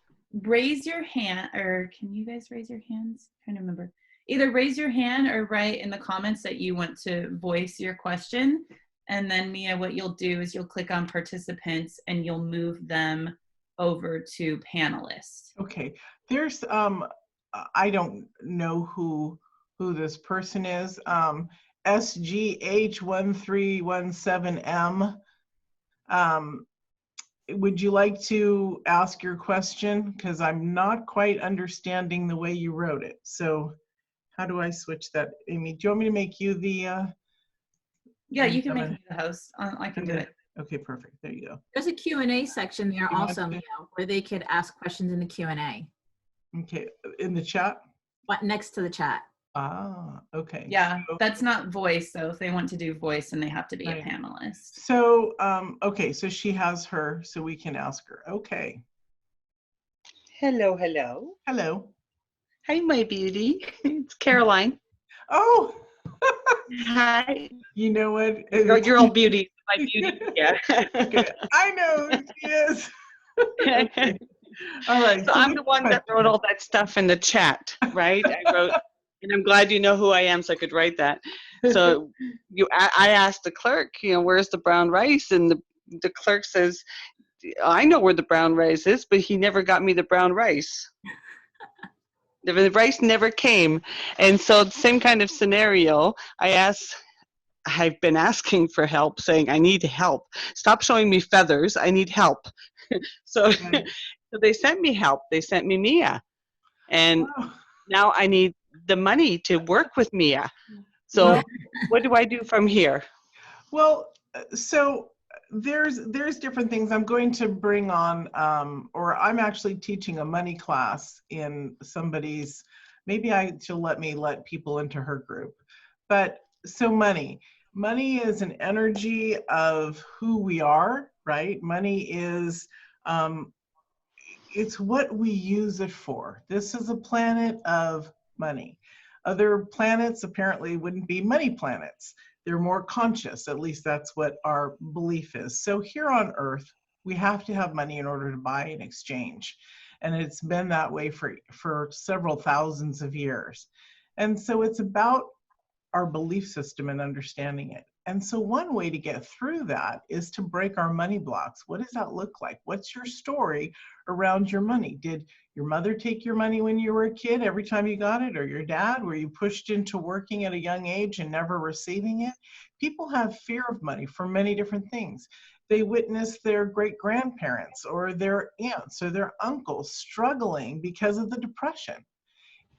raise your hand, or can you guys raise your hands? I'm trying to remember. Either raise your hand or write in the comments that you want to voice your question. And then Mia, what you'll do is you'll click on participants and you'll move them over to panelists. Okay. There's, I don't know who this person is. SGH1317M. Would you like to ask your question? Because I'm not quite understanding the way you wrote it. So how do I switch that? Amy, do you want me to make you the... Yeah, you can make me the host. I can do it. Okay, perfect. There you go. There's a Q&A section there also, where they could ask questions in the Q&A. Okay, in the chat? But next to the chat. Ah, okay. Yeah, so, that's not voice. So if they want to do voice, then they have to be a panelist. So, okay, so she has her, so we can ask her. Okay. Hello, hello. Hello. Hi, my beauty. It's Caroline. Oh. Hi. You know what? Your old beauty. My beauty. Yeah. Okay. I know who she is. Okay. All right. So I'm the one that wrote all that stuff in the chat, right? I wrote, and I'm glad you know who I am, so I could write that. So I asked the clerk, where's the brown rice? And the clerk says, I know where the brown rice is, but he never got me the brown rice. The rice never came. And so the same kind of scenario, I've been asking for help, saying, I need help. Stop showing me feathers. I need help. So they sent me help. They sent me Mia. And now I need the money to work with Mia. So what do I do from here? Well, so there's different things. I'm going to bring on, or I'm actually teaching a money class in somebody's, maybe she'll let me let people into her group. But so money is an energy of who we are, right? Money is, it's what we use it for. This is a planet of money. Other planets apparently wouldn't be money planets. They're more conscious, at least that's what our belief is. So here on Earth, we have to have money in order to buy and exchange. And it's been that way for several thousands of years. And so it's about our belief system and understanding it. And so one way to get through that is to break our money blocks. What does that look like? What's your story around your money? Did your mother take your money when you were a kid every time you got it, or your dad? Were you pushed into working at a young age and never receiving it? People have fear of money for many different things. They witness their great grandparents or their aunts or their uncles struggling because of the depression.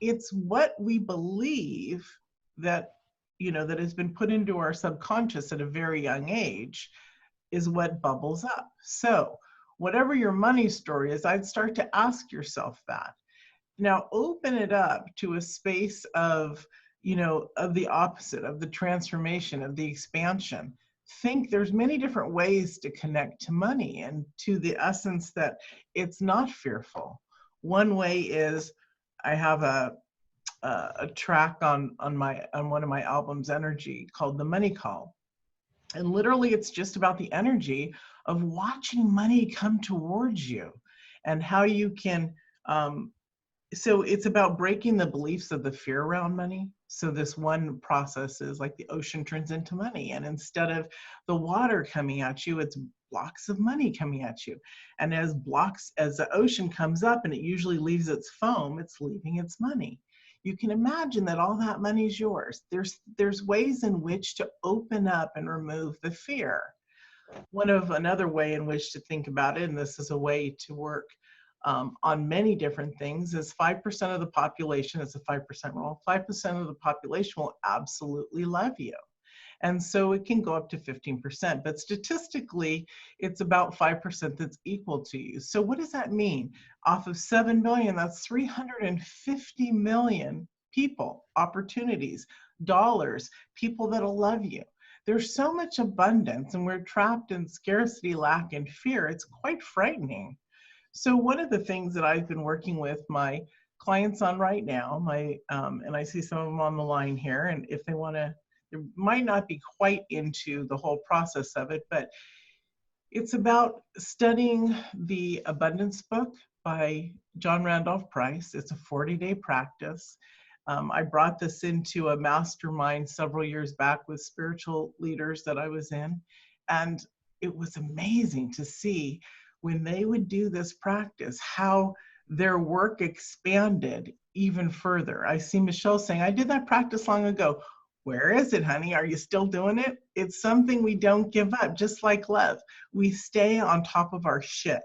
It's what we believe that, that has been put into our subconscious at a very young age is what bubbles up. So whatever your money story is, I'd start to ask yourself that. Now open it up to a space of, of the opposite, of the transformation, of the expansion. Think there's many different ways to connect to money and to the essence that it's not fearful. One way is I have a track on one of my albums, Energy, called The Money Call. And literally it's just about the energy of watching money come towards you and how you can, so it's about breaking the beliefs of the fear around money. So this one process is like the ocean turns into money. And instead of the water coming at you, it's blocks of money coming at you. And as the ocean comes up and it usually leaves its foam, it's leaving its money. You can imagine that all that money is yours. There's ways in which to open up and remove the fear. Another way in which to think about it, and this is a way to work on many different things, is 5% of the population, it's a 5% rule, 5% of the population will absolutely love you. And so it can go up to 15%, but statistically, it's about 5% that's equal to you. So what does that mean? Off of 7 billion, that's 350 million people, opportunities, dollars, people that'll love you. There's so much abundance and we're trapped in scarcity, lack, and fear. It's quite frightening. So one of the things that I've been working with my clients on right now, and I see some of them on the line here, and if they want to, they might not be quite into the whole process of it, but it's about studying the Abundance book by John Randolph Price. It's a 40-day practice. I brought this into a mastermind several years back with spiritual leaders that I was in, and it was amazing to see when they would do this practice, how their work expanded even further. I see Michelle saying, I did that practice long ago. Where is it, honey? Are you still doing it? It's something we don't give up, just like love. We stay on top of our shit,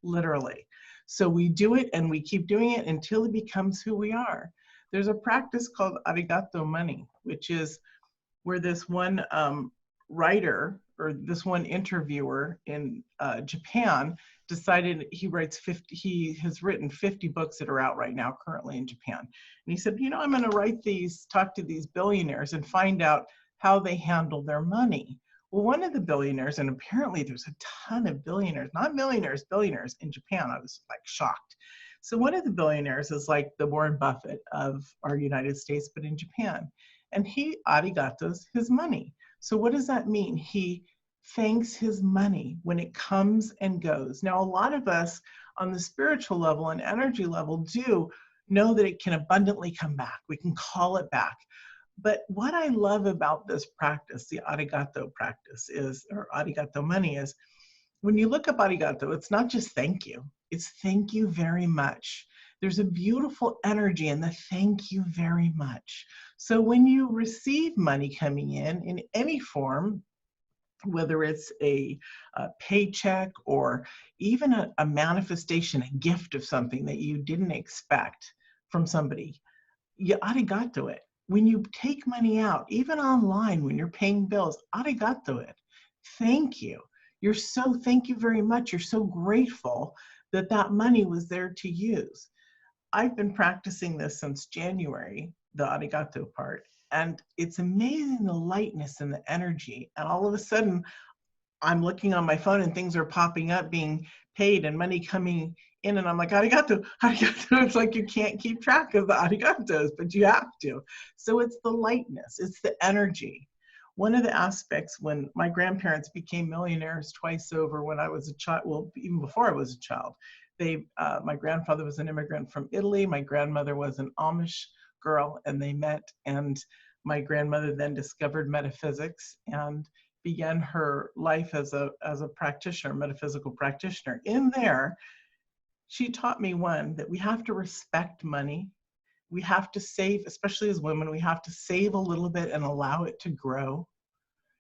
literally. So we do it and we keep doing it until it becomes who we are. There's a practice called arigato money, which is where this one writer or this one interviewer in Japan decided he has written 50 books that are out right now currently in Japan. And he said, I'm going to talk to these billionaires and find out how they handle their money. Well, one of the billionaires, and apparently there's a ton of billionaires, not millionaires, billionaires in Japan. I was like shocked. So one of the billionaires is like the Warren Buffett of our United States, but in Japan. And he arigatos his money. So what does that mean? He thanks his money when it comes and goes. Now, a lot of us on the spiritual level and energy level do know that it can abundantly come back. We can call it back. But what I love about this practice, the arigato practice or arigato money is, when you look up arigato, it's not just thank you, it's thank you very much. There's a beautiful energy in the thank you very much. So when you receive money coming in any form, whether it's a paycheck or even a manifestation, a gift of something that you didn't expect from somebody, you arigato it. When you take money out, even online, when you're paying bills, arigato it. Thank you. Thank you very much. You're so grateful that that money was there to use. I've been practicing this since January, the arigato part, and it's amazing the lightness and the energy. And all of a sudden, I'm looking on my phone and things are popping up, being paid and money coming in, and I'm like, arigato, arigato. It's like you can't keep track of the arigatos, but you have to. So it's the lightness, it's the energy. One of the aspects when my grandparents became millionaires twice over when I was a child, well, even before I was a child, my grandfather was an immigrant from Italy. My grandmother was an Amish girl, and they met, and My grandmother then discovered metaphysics and began her life as a practitioner, metaphysical practitioner. In there, she taught me, one, that we have to respect money. We have to save, especially as women, we have to save a little bit and allow it to grow.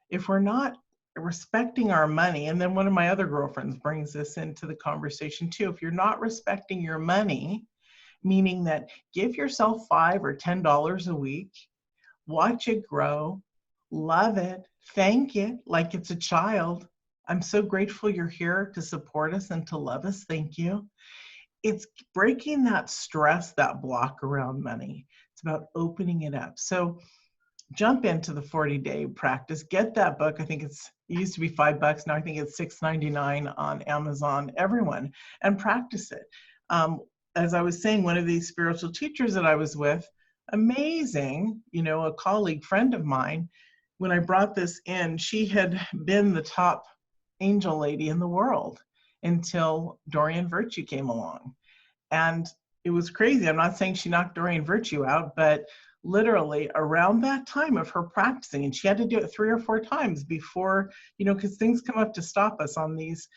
If we're not respecting our money, and then one of my other girlfriends brings this into the conversation too, if you're not respecting your money, meaning that give yourself $5 or $10 a week, watch it grow, love it, thank it like it's a child. I'm so grateful you're here to support us and to love us. Thank you. It's breaking that stress, that block around money. It's about opening it up. So jump into the 40-day practice. Get that book. I think it used to be $5. Now I think it's $6.99 on Amazon. Everyone, and practice it. As I was saying, one of these spiritual teachers that I was with, amazing, a colleague, friend of mine, when I brought this in, she had been the top angel lady in the world until Dorian Virtue came along. And it was crazy. I'm not saying she knocked Dorian Virtue out, but literally around that time of her practicing, and she had to do it 3 or 4 times before, because things come up to stop us on these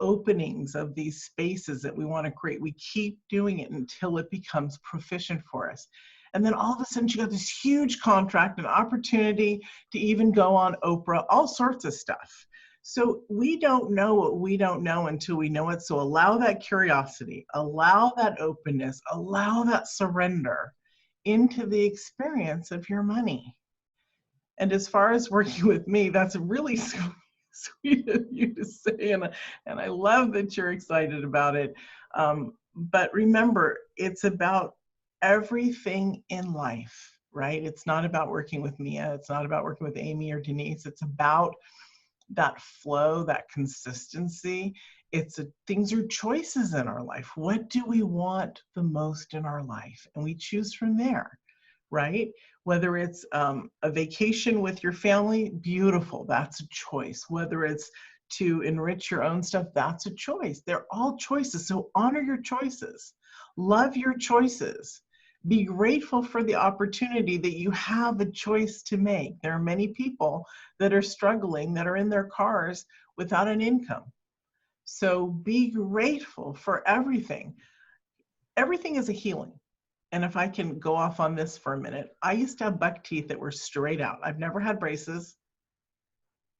openings of these spaces that we want to create. We keep doing it until it becomes proficient for us. And then all of a sudden she got this huge contract, an opportunity to even go on Oprah, all sorts of stuff. So we don't know what we don't know until we know it. So allow that curiosity, allow that openness, allow that surrender into the experience of your money. And as far as working with me, that's really sweet of you to say, and I love that you're excited about it. But remember, it's about everything in life, right? It's not about working with Mia. It's not about working with Amy or Denise. It's about that flow, that consistency. Things are choices in our life. What do we want the most in our life? And we choose from there, right? Whether it's a vacation with your family, beautiful, that's a choice. Whether it's to enrich your own stuff, that's a choice. They're all choices. So honor your choices. Love your choices. Be grateful for the opportunity that you have a choice to make. There are many people that are struggling, that are in their cars without an income. So be grateful for everything. Everything is a healing. And if I can go off on this for a minute, I used to have buck teeth that were straight out. I've never had braces.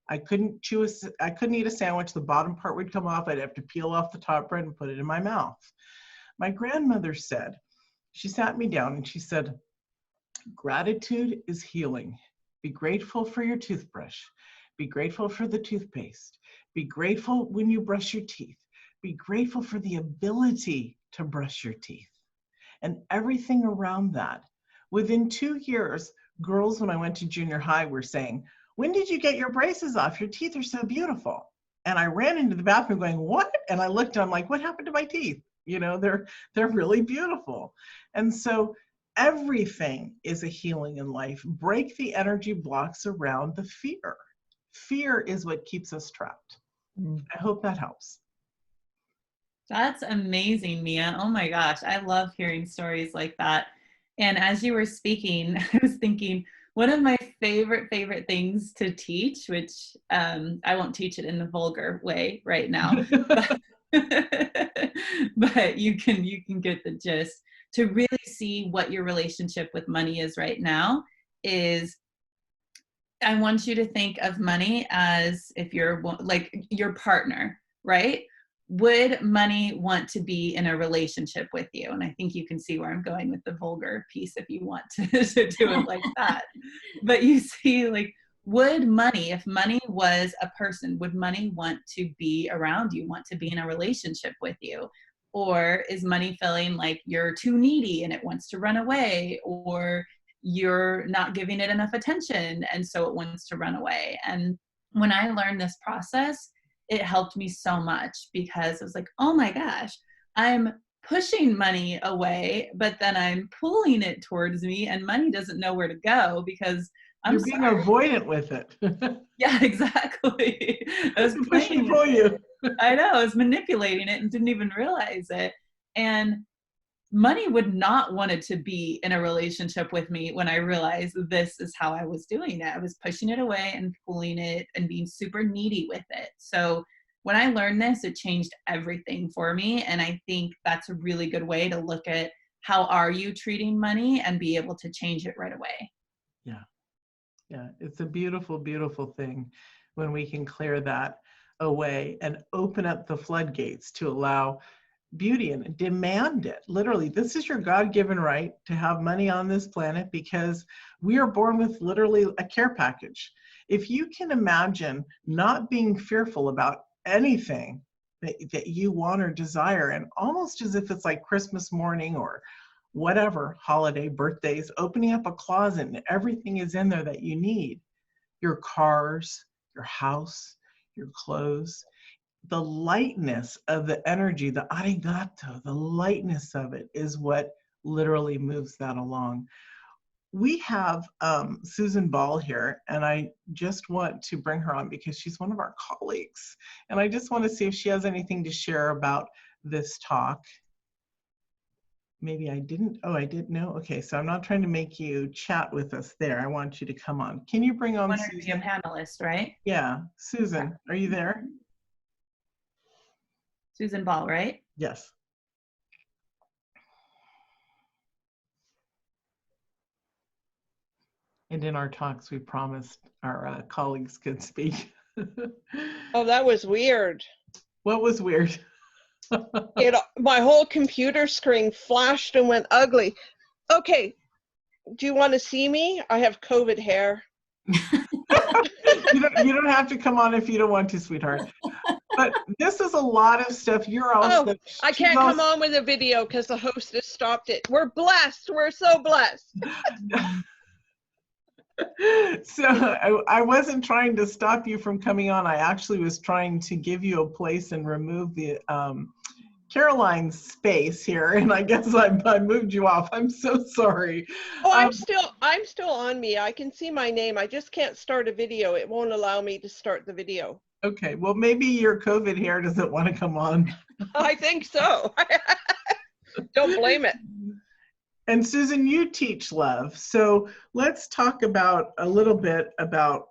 I couldn't eat a sandwich. The bottom part would come off. I'd have to peel off the top part and put it in my mouth. My grandmother said, she sat me down and she said, gratitude is healing. Be grateful for your toothbrush. Be grateful for the toothpaste. Be grateful when you brush your teeth. Be grateful for the ability to brush your teeth and everything around that. Within 2 years, girls, when I went to junior high, were saying, when did you get your braces off? Your teeth are so beautiful. And I ran into the bathroom going, what? And I looked and I'm like, what happened to my teeth? They're really beautiful. And so everything is a healing in life. Break the energy blocks around the fear. Fear is what keeps us trapped. I hope that helps. That's amazing, Mia. Oh my gosh. I love hearing stories like that. And as you were speaking, I was thinking, one of my favorite things to teach, which I won't teach it in the vulgar way right now, but you can get the gist. To really see what your relationship with money is right now is, I want you to think of money as if you're like your partner, right? Would money want to be in a relationship with you? And I think you can see where I'm going with the vulgar piece if you want to do it like that. But you see, like, would money, if money was a person, would money want to be around you, want to be in a relationship with you? Or is money feeling like you're too needy and it wants to run away, or you're not giving it enough attention and so it wants to run away? And when I learned this process, it helped me so much, because I was like, oh my gosh, I'm pushing money away, but then I'm pulling it towards me and money doesn't know where to go because You're being avoidant with it. Yeah, exactly. I was pushing for you. I know, I was manipulating it and didn't even realize it. And money would not wanted to be in a relationship with me when I realized this is how I was doing it. I was pushing it away and pulling it and being super needy with it. So when I learned this, it changed everything for me. And I think that's a really good way to look at how are you treating money and be able to change it right away. Yeah. Yeah. It's a beautiful, beautiful thing when we can clear that away and open up the floodgates to allow beauty and demand it. Literally, this is your God-given right to have money on this planet, because we are born with literally a care package. If you can imagine not being fearful about anything that you want or desire, and almost as if it's like Christmas morning or whatever holiday, birthdays, opening up a closet and everything is in there that you need, your cars, your house, your clothes, the lightness of the energy, the arigato, the lightness of it is what literally moves that along. We have Susan Ball here, and I just want to bring her on because she's one of our colleagues. And I just want to see if she has anything to share about this talk. Maybe I didn't. Oh, I didn't know. Okay, so I'm not trying to make you chat with us there. I want you to come on. Can you bring on Susan? Be a panelist, right? Yeah, Susan, are you there? Susan Ball, right? Yes. And in our talks, we promised our colleagues could speak. Oh, that was weird. What was weird? My whole computer screen flashed and went ugly. Okay, do you want to see me? I have COVID hair. You don't have to come on if you don't want to, sweetheart. But this is a lot of stuff. You're also. Oh, I can't come on with a video because the host has stopped it. We're blessed. We're so blessed. So I wasn't trying to stop you from coming on. I actually was trying to give you a place and remove the Caroline's space here, and I guess I moved you off. I'm so sorry. Oh, I'm still on me. I can see my name. I just can't start a video. It won't allow me to start the video. Okay, well, maybe your COVID hair doesn't want to come on. I think so. Don't blame it. And Susan, you teach love. So let's talk about a little bit about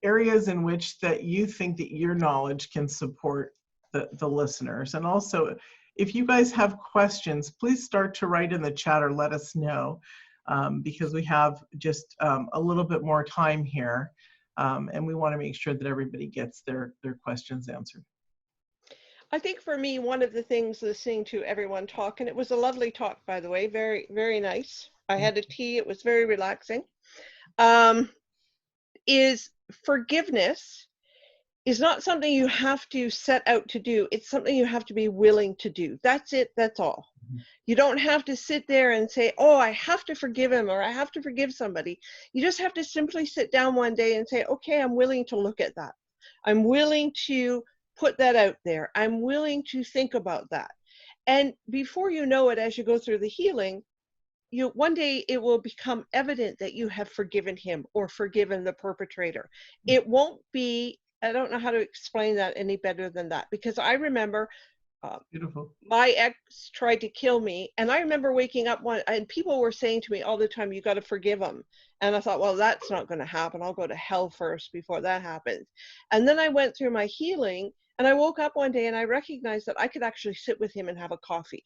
areas in which that you think that your knowledge can support the listeners. And also, if you guys have questions, please start to write in the chat or let us know, because we have just a little bit more time here. And we want to make sure that everybody gets their questions answered. I think for me, one of the things listening to everyone talk, and it was a lovely talk, by the way, very, very nice. I had a tea, it was very relaxing, is forgiveness is not something you have to set out to do. It's something you have to be willing to do. That's it, that's all. You don't have to sit there and say, oh, I have to forgive him or I have to forgive somebody. You just have to simply sit down one day and say, okay, I'm willing to look at that. I'm willing to put that out there. I'm willing to think about that. And before you know it, as you go through the healing, one day it will become evident that you have forgiven him or forgiven the perpetrator. It won't be, I don't know how to explain that any better than that, because I remember Beautiful. My ex tried to kill me, and I remember waking up and people were saying to me all the time, you got to forgive him. And I thought, well, that's not going to happen. I'll go to hell first before that happens. And then I went through my healing, and I woke up one day and I recognized that I could actually sit with him and have a coffee.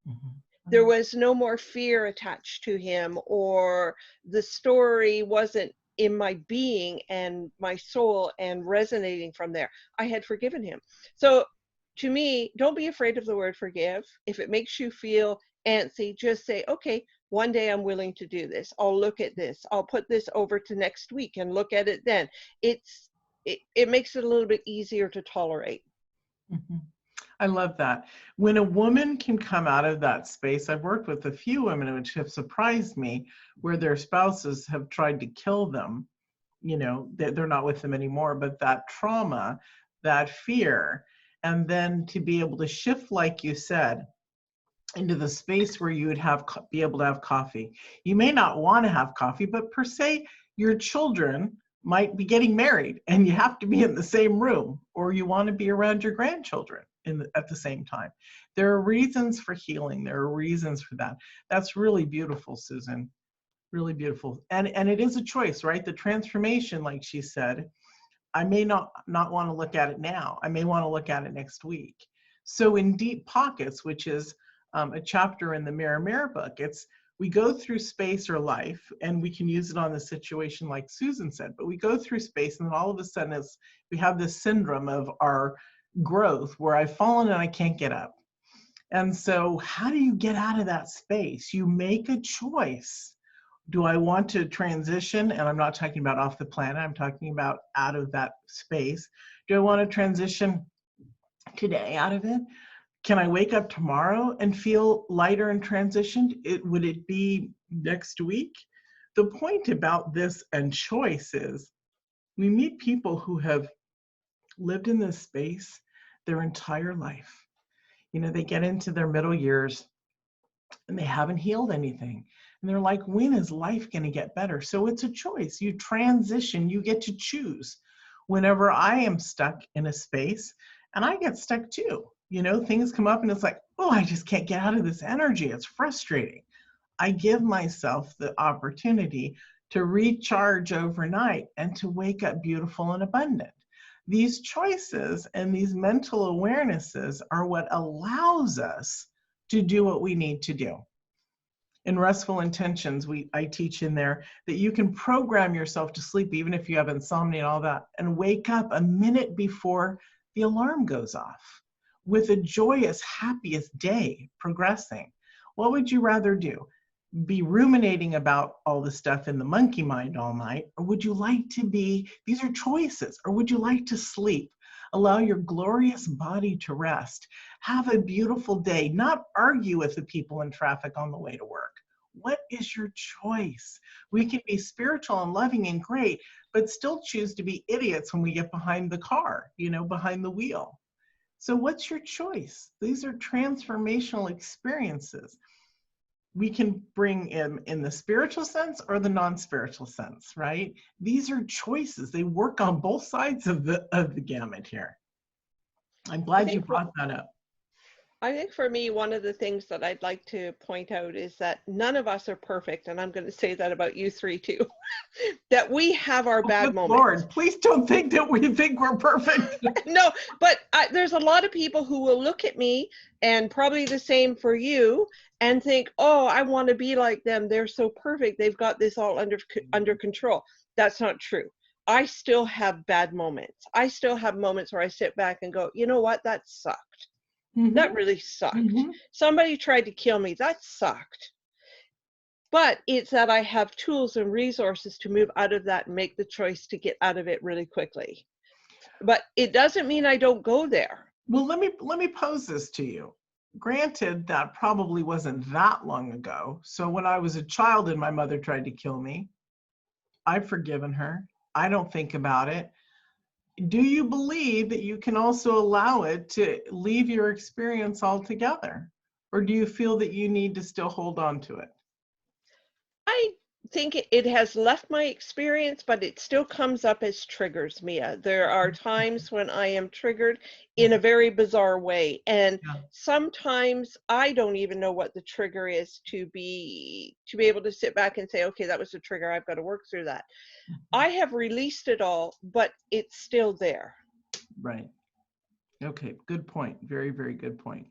Mm-hmm. There was no more fear attached to him, or the story wasn't in my being and my soul and resonating from there. I had forgiven him. So to me, don't be afraid of the word forgive. If it makes you feel antsy, just say, okay, one day I'm willing to do this. I'll look at this. I'll put this over to next week and look at it then. It makes it a little bit easier to tolerate. Mm-hmm. I love that. When a woman can come out of that space, I've worked with a few women which have surprised me, where their spouses have tried to kill them. You know, they're not with them anymore, but that trauma, that fear, and then to be able to shift, like you said, into the space where you would be able to have coffee. You may not want to have coffee, but per se, your children might be getting married and you have to be in the same room, or you want to be around your grandchildren at the same time. There are reasons for healing. There are reasons for that. That's really beautiful, Susan. Really beautiful. And it is a choice, right? The transformation, like she said, I may not want to look at it now. I may want to look at it next week. So in Deep Pockets, which is a chapter in the Mirror Mirror book, we go through space or life, and we can use it on the situation like Susan said, but we go through space, and then all of a sudden we have this syndrome of our growth where I've fallen and I can't get up. And so how do you get out of that space? You make a choice. Do I want to transition? And I'm not talking about off the planet, I'm talking about out of that space. Do I want to transition today out of it? Can I wake up tomorrow and feel lighter and transitioned? Would it be next week? The point about this and choice is we meet people who have lived in this space their entire life. You know, they get into their middle years and they haven't healed anything. And they're like, when is life going to get better? So it's a choice. You transition, you get to choose. Whenever I am stuck in a space, and I get stuck too, you know, things come up and it's like, oh, I just can't get out of this energy. It's frustrating. I give myself the opportunity to recharge overnight and to wake up beautiful and abundant. These choices and these mental awarenesses are what allows us to do what we need to do. In Restful Intentions, I teach in there that you can program yourself to sleep, even if you have insomnia and all that, and wake up a minute before the alarm goes off with a joyous, happiest day progressing. What would you rather do? Be ruminating about all the stuff in the monkey mind all night? Or would you like to be, these are choices, or would you like to sleep? Allow your glorious body to rest. Have a beautiful day. Not argue with the people in traffic on the way to work. What is your choice? We can be spiritual and loving and great, but still choose to be idiots when we get behind the car, you know, behind the wheel. So what's your choice? These are transformational experiences. We can bring in the spiritual sense or the non-spiritual sense, right? These are choices. They work on both sides of the gamut here. I'm glad you brought that up. I think for me, one of the things that I'd like to point out is that none of us are perfect, and I'm going to say that about you three too, that we have our bad moments. Lord, please don't think that we think we're perfect. No, but there's a lot of people who will look at me, and probably the same for you, and think, oh, I want to be like them. They're so perfect. They've got this all under control. That's not true. I still have bad moments. I still have moments where I sit back and go, you know what, that sucked. Mm-hmm. That really sucked. Mm-hmm. Somebody tried to kill me. That sucked. But it's that I have tools and resources to move out of that and make the choice to get out of it really quickly. But it doesn't mean I don't go there. Well, let me pose this to you. Granted, that probably wasn't that long ago. So when I was a child and my mother tried to kill me, I've forgiven her. I don't think about it. Do you believe that you can also allow it to leave your experience altogether? Or do you feel that you need to still hold on to it? I think it has left my experience, but it still comes up as triggers, Mia. There are times when I am triggered in a very bizarre way. And sometimes I don't even know what the trigger is to be able to sit back and say, okay, that was the trigger. I've got to work through that. I have released it all, but it's still there. Right. Okay. Good point. Very, very good point.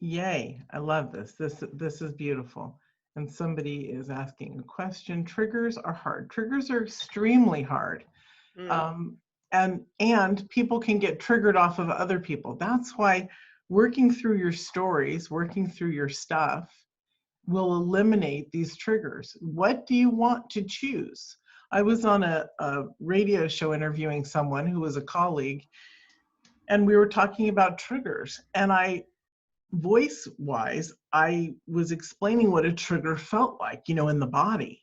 Yay. I love this. This is beautiful. And somebody is asking a question. Triggers are hard. Triggers are extremely hard. And people can get triggered off of other people. That's why working through your stories, working through your stuff will eliminate these triggers. What do you want to choose? I was on a radio show interviewing someone who was a colleague, and we were talking about triggers. And voice-wise, I was explaining what a trigger felt like, you know, in the body.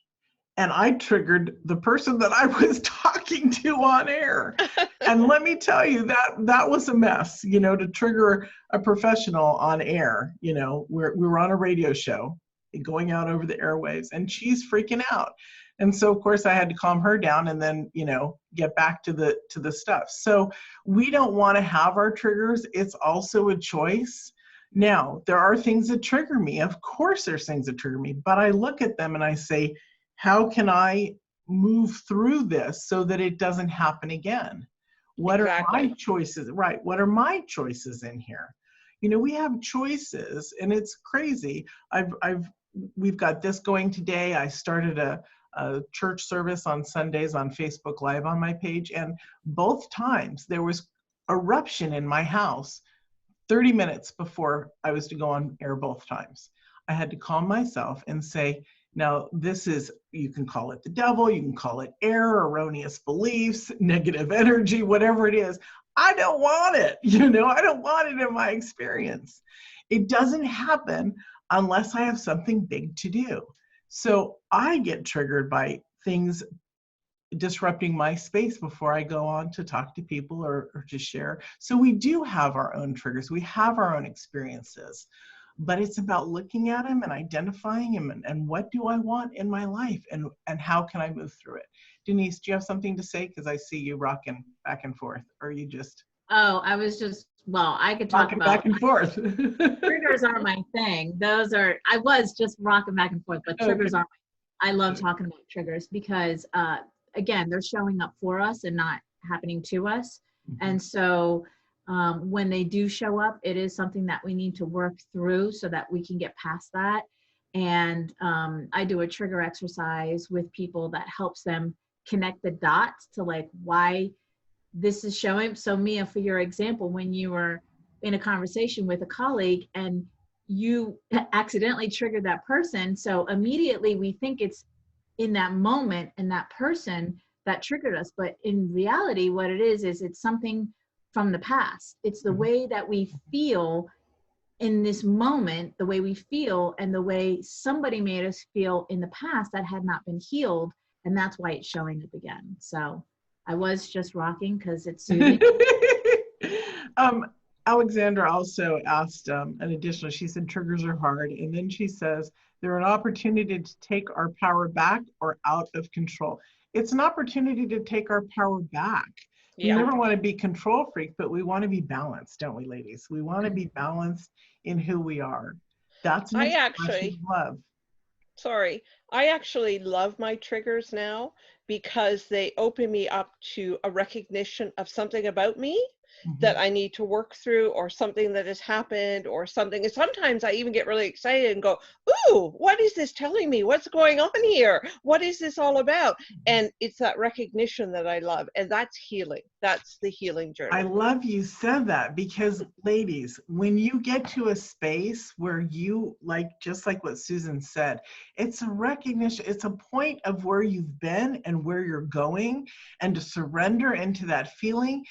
And I triggered the person that I was talking to on air. And let me tell you, that was a mess, you know, to trigger a professional on air. You know, we were on a radio show going out over the airwaves, and she's freaking out. And so of course I had to calm her down and then, get back to the stuff. So we don't want to have our triggers. It's also a choice. Now, there are things that trigger me. Of course there's things that trigger me, but I look at them and I say, how can I move through this so that it doesn't happen again? What are my choices? Right. What are my choices in here? We have choices, and it's crazy. We've got this going today. I started a church service on Sundays on Facebook Live on my page, and both times there was eruption in my house 30 minutes before I was to go on air. Both times I had to calm myself and say, now this is, you can call it the devil, you can call it error, erroneous beliefs, negative energy, whatever it is. I don't want it. I don't want it in my experience. It doesn't happen unless I have something big to do. So I get triggered by things disrupting my space before I go on to talk to people or to share. So we do have our own triggers. We have our own experiences, but it's about looking at them and identifying them and what do I want in my life and how can I move through it? Denise, do you have something to say? Because I see you rocking back and forth, or you just... Oh, I was just, well, I could talk about back and forth. triggers aren't my thing. I was just rocking back and forth, but triggers aren't my, I love talking about triggers because, again, they're showing up for us and not happening to us. Mm-hmm. And so when they do show up, it is something that we need to work through so that we can get past that. And I do a trigger exercise with people that helps them connect the dots to like why this is showing. So Mia, for your example, when you were in a conversation with a colleague and you accidentally triggered that person, so immediately we think it's in that moment and that person that triggered us, but in reality what it is it's something from the past. It's the way that we feel in this moment, the way we feel and the way somebody made us feel in the past that had not been healed, and that's why it's showing up again. So I was just rocking because it's soothing. Alexandra also asked an additional, she said triggers are hard, and then she says they're an opportunity to take our power back or out of control. It's an opportunity to take our power back. Yeah. We never want to be control freak, but we want to be balanced, don't we, ladies? We want to be balanced in who we are. That's an expression of love. Sorry, I actually love my triggers now because they open me up to a recognition of something about me that I need to work through, or something that has happened, or something. And sometimes I even get really excited and go, ooh, what is this telling me? What's going on here? What is this all about? And it's that recognition that I love. And that's healing. That's the healing journey. I love you said that, because ladies, when you get to a space where you, just like what Susan said, it's a recognition, it's a point of where you've been and where you're going, and to surrender into that feeling.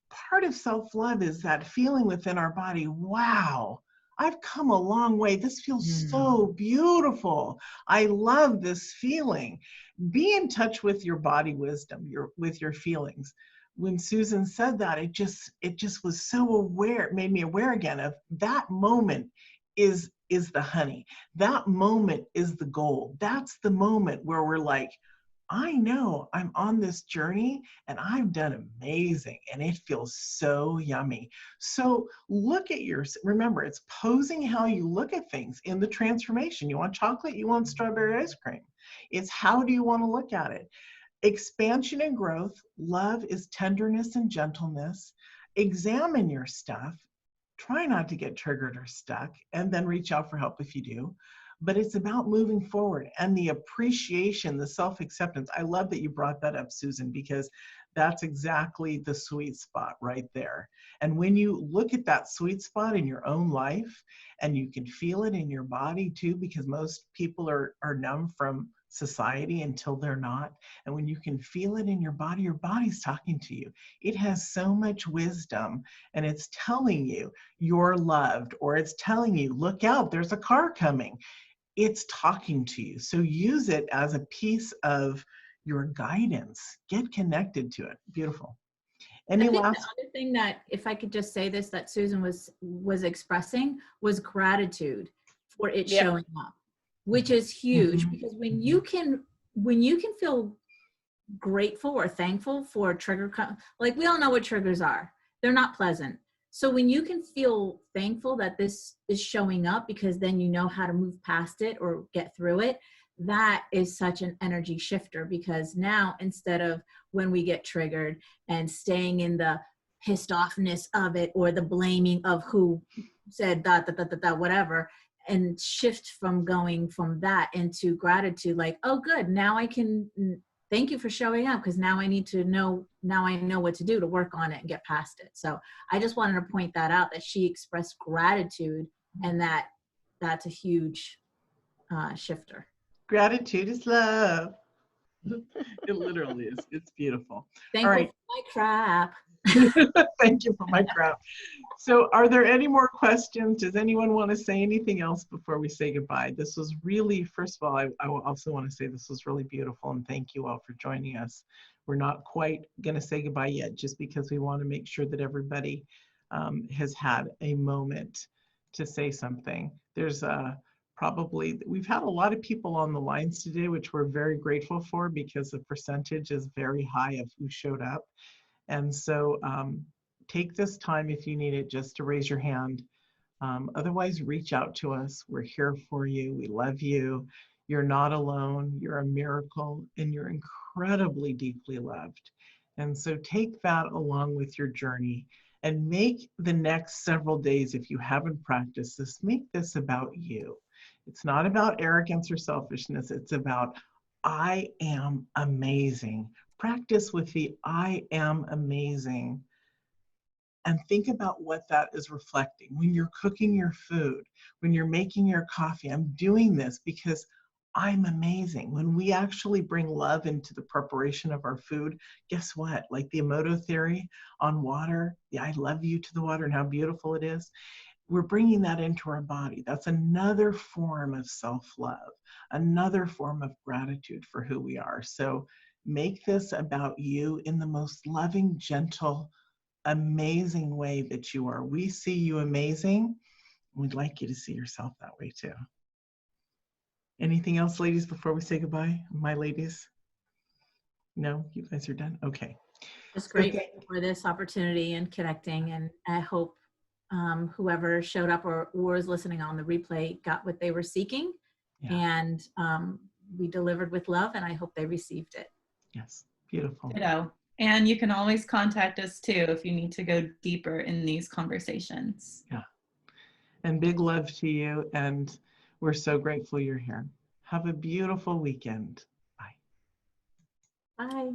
Part of self-love is that feeling within our body. Wow, I've come a long way. This feels so beautiful. I love this feeling. Be in touch with your body wisdom, with your feelings. When Susan said that, it just was so aware. It made me aware again of that moment is the honey. That moment is the gold. That's the moment where we're like, I know I'm on this journey and I've done amazing and it feels so yummy. So look at remember, it's posing how you look at things in the transformation. You want chocolate, you want strawberry ice cream. It's how do you want to look at it? Expansion and growth. Love is tenderness and gentleness. Examine your stuff. Try not to get triggered or stuck, and then reach out for help if you do. But it's about moving forward and the appreciation, the self-acceptance. I love that you brought that up, Susan, because that's exactly the sweet spot right there. And when you look at that sweet spot in your own life, and you can feel it in your body too, because most people are numb from society until they're not. And when you can feel it in your body's talking to you. It has so much wisdom, and it's telling you you're loved, or it's telling you, look out, there's a car coming. It's talking to you. So use it as a piece of your guidance. Get connected to it. Beautiful. I think the other thing that, if I could just say this, that Susan was expressing was gratitude for it showing up, which is huge, because when you can when you can feel grateful or thankful for a trigger, like we all know what triggers are. They're not pleasant. So when you can feel thankful that this is showing up, because then you know how to move past it or get through it, that is such an energy shifter. Because now, instead of when we get triggered and staying in the pissed offness of it or the blaming of who said that, whatever, and shift from going from that into gratitude, like, oh, good, now I can thank you for showing up, because now I need to know, now I know what to do to work on it and get past it. So I just wanted to point that out, that she expressed gratitude, and that's a huge shifter. Gratitude is love. It literally is. It's beautiful. Thankful All right. for my crap. Thank you for my crap. So are there any more questions? Does anyone want to say anything else before we say goodbye? This was really, first of all, I also want to say this was really beautiful, and thank you all for joining us. We're not quite going to say goodbye yet, just because we want to make sure that everybody has had a moment to say something. There's probably, we've had a lot of people on the lines today, which we're very grateful for, because the percentage is very high of who showed up. And so take this time, if you need it, just to raise your hand. Otherwise, reach out to us. We're here for you. We love you. You're not alone. You're a miracle, and you're incredibly deeply loved. And so take that along with your journey, and make the next several days, if you haven't practiced this, make this about you. It's not about arrogance or selfishness. It's about, I am amazing. Practice with the I am amazing, and think about what that is reflecting. When you're cooking your food, when you're making your coffee, I'm doing this because I'm amazing. When we actually bring love into the preparation of our food, guess what? Like the Emoto theory on water, the I love you to the water and how beautiful it is. We're bringing that into our body. That's another form of self-love, another form of gratitude for who we are. So make this about you in the most loving, gentle, amazing way that you are. We see you amazing. We'd like you to see yourself that way too. Anything else, ladies, before we say goodbye? My ladies? No, you guys are done? Okay. Just grateful for this opportunity and connecting, and I hope whoever showed up or was listening on the replay got what they were seeking. Yeah. And we delivered with love, and I hope they received it. Yes, beautiful. Ditto. And you can always contact us too if you need to go deeper in these conversations. Yeah. And big love to you, and we're so grateful you're here. Have a beautiful weekend. Bye. Bye.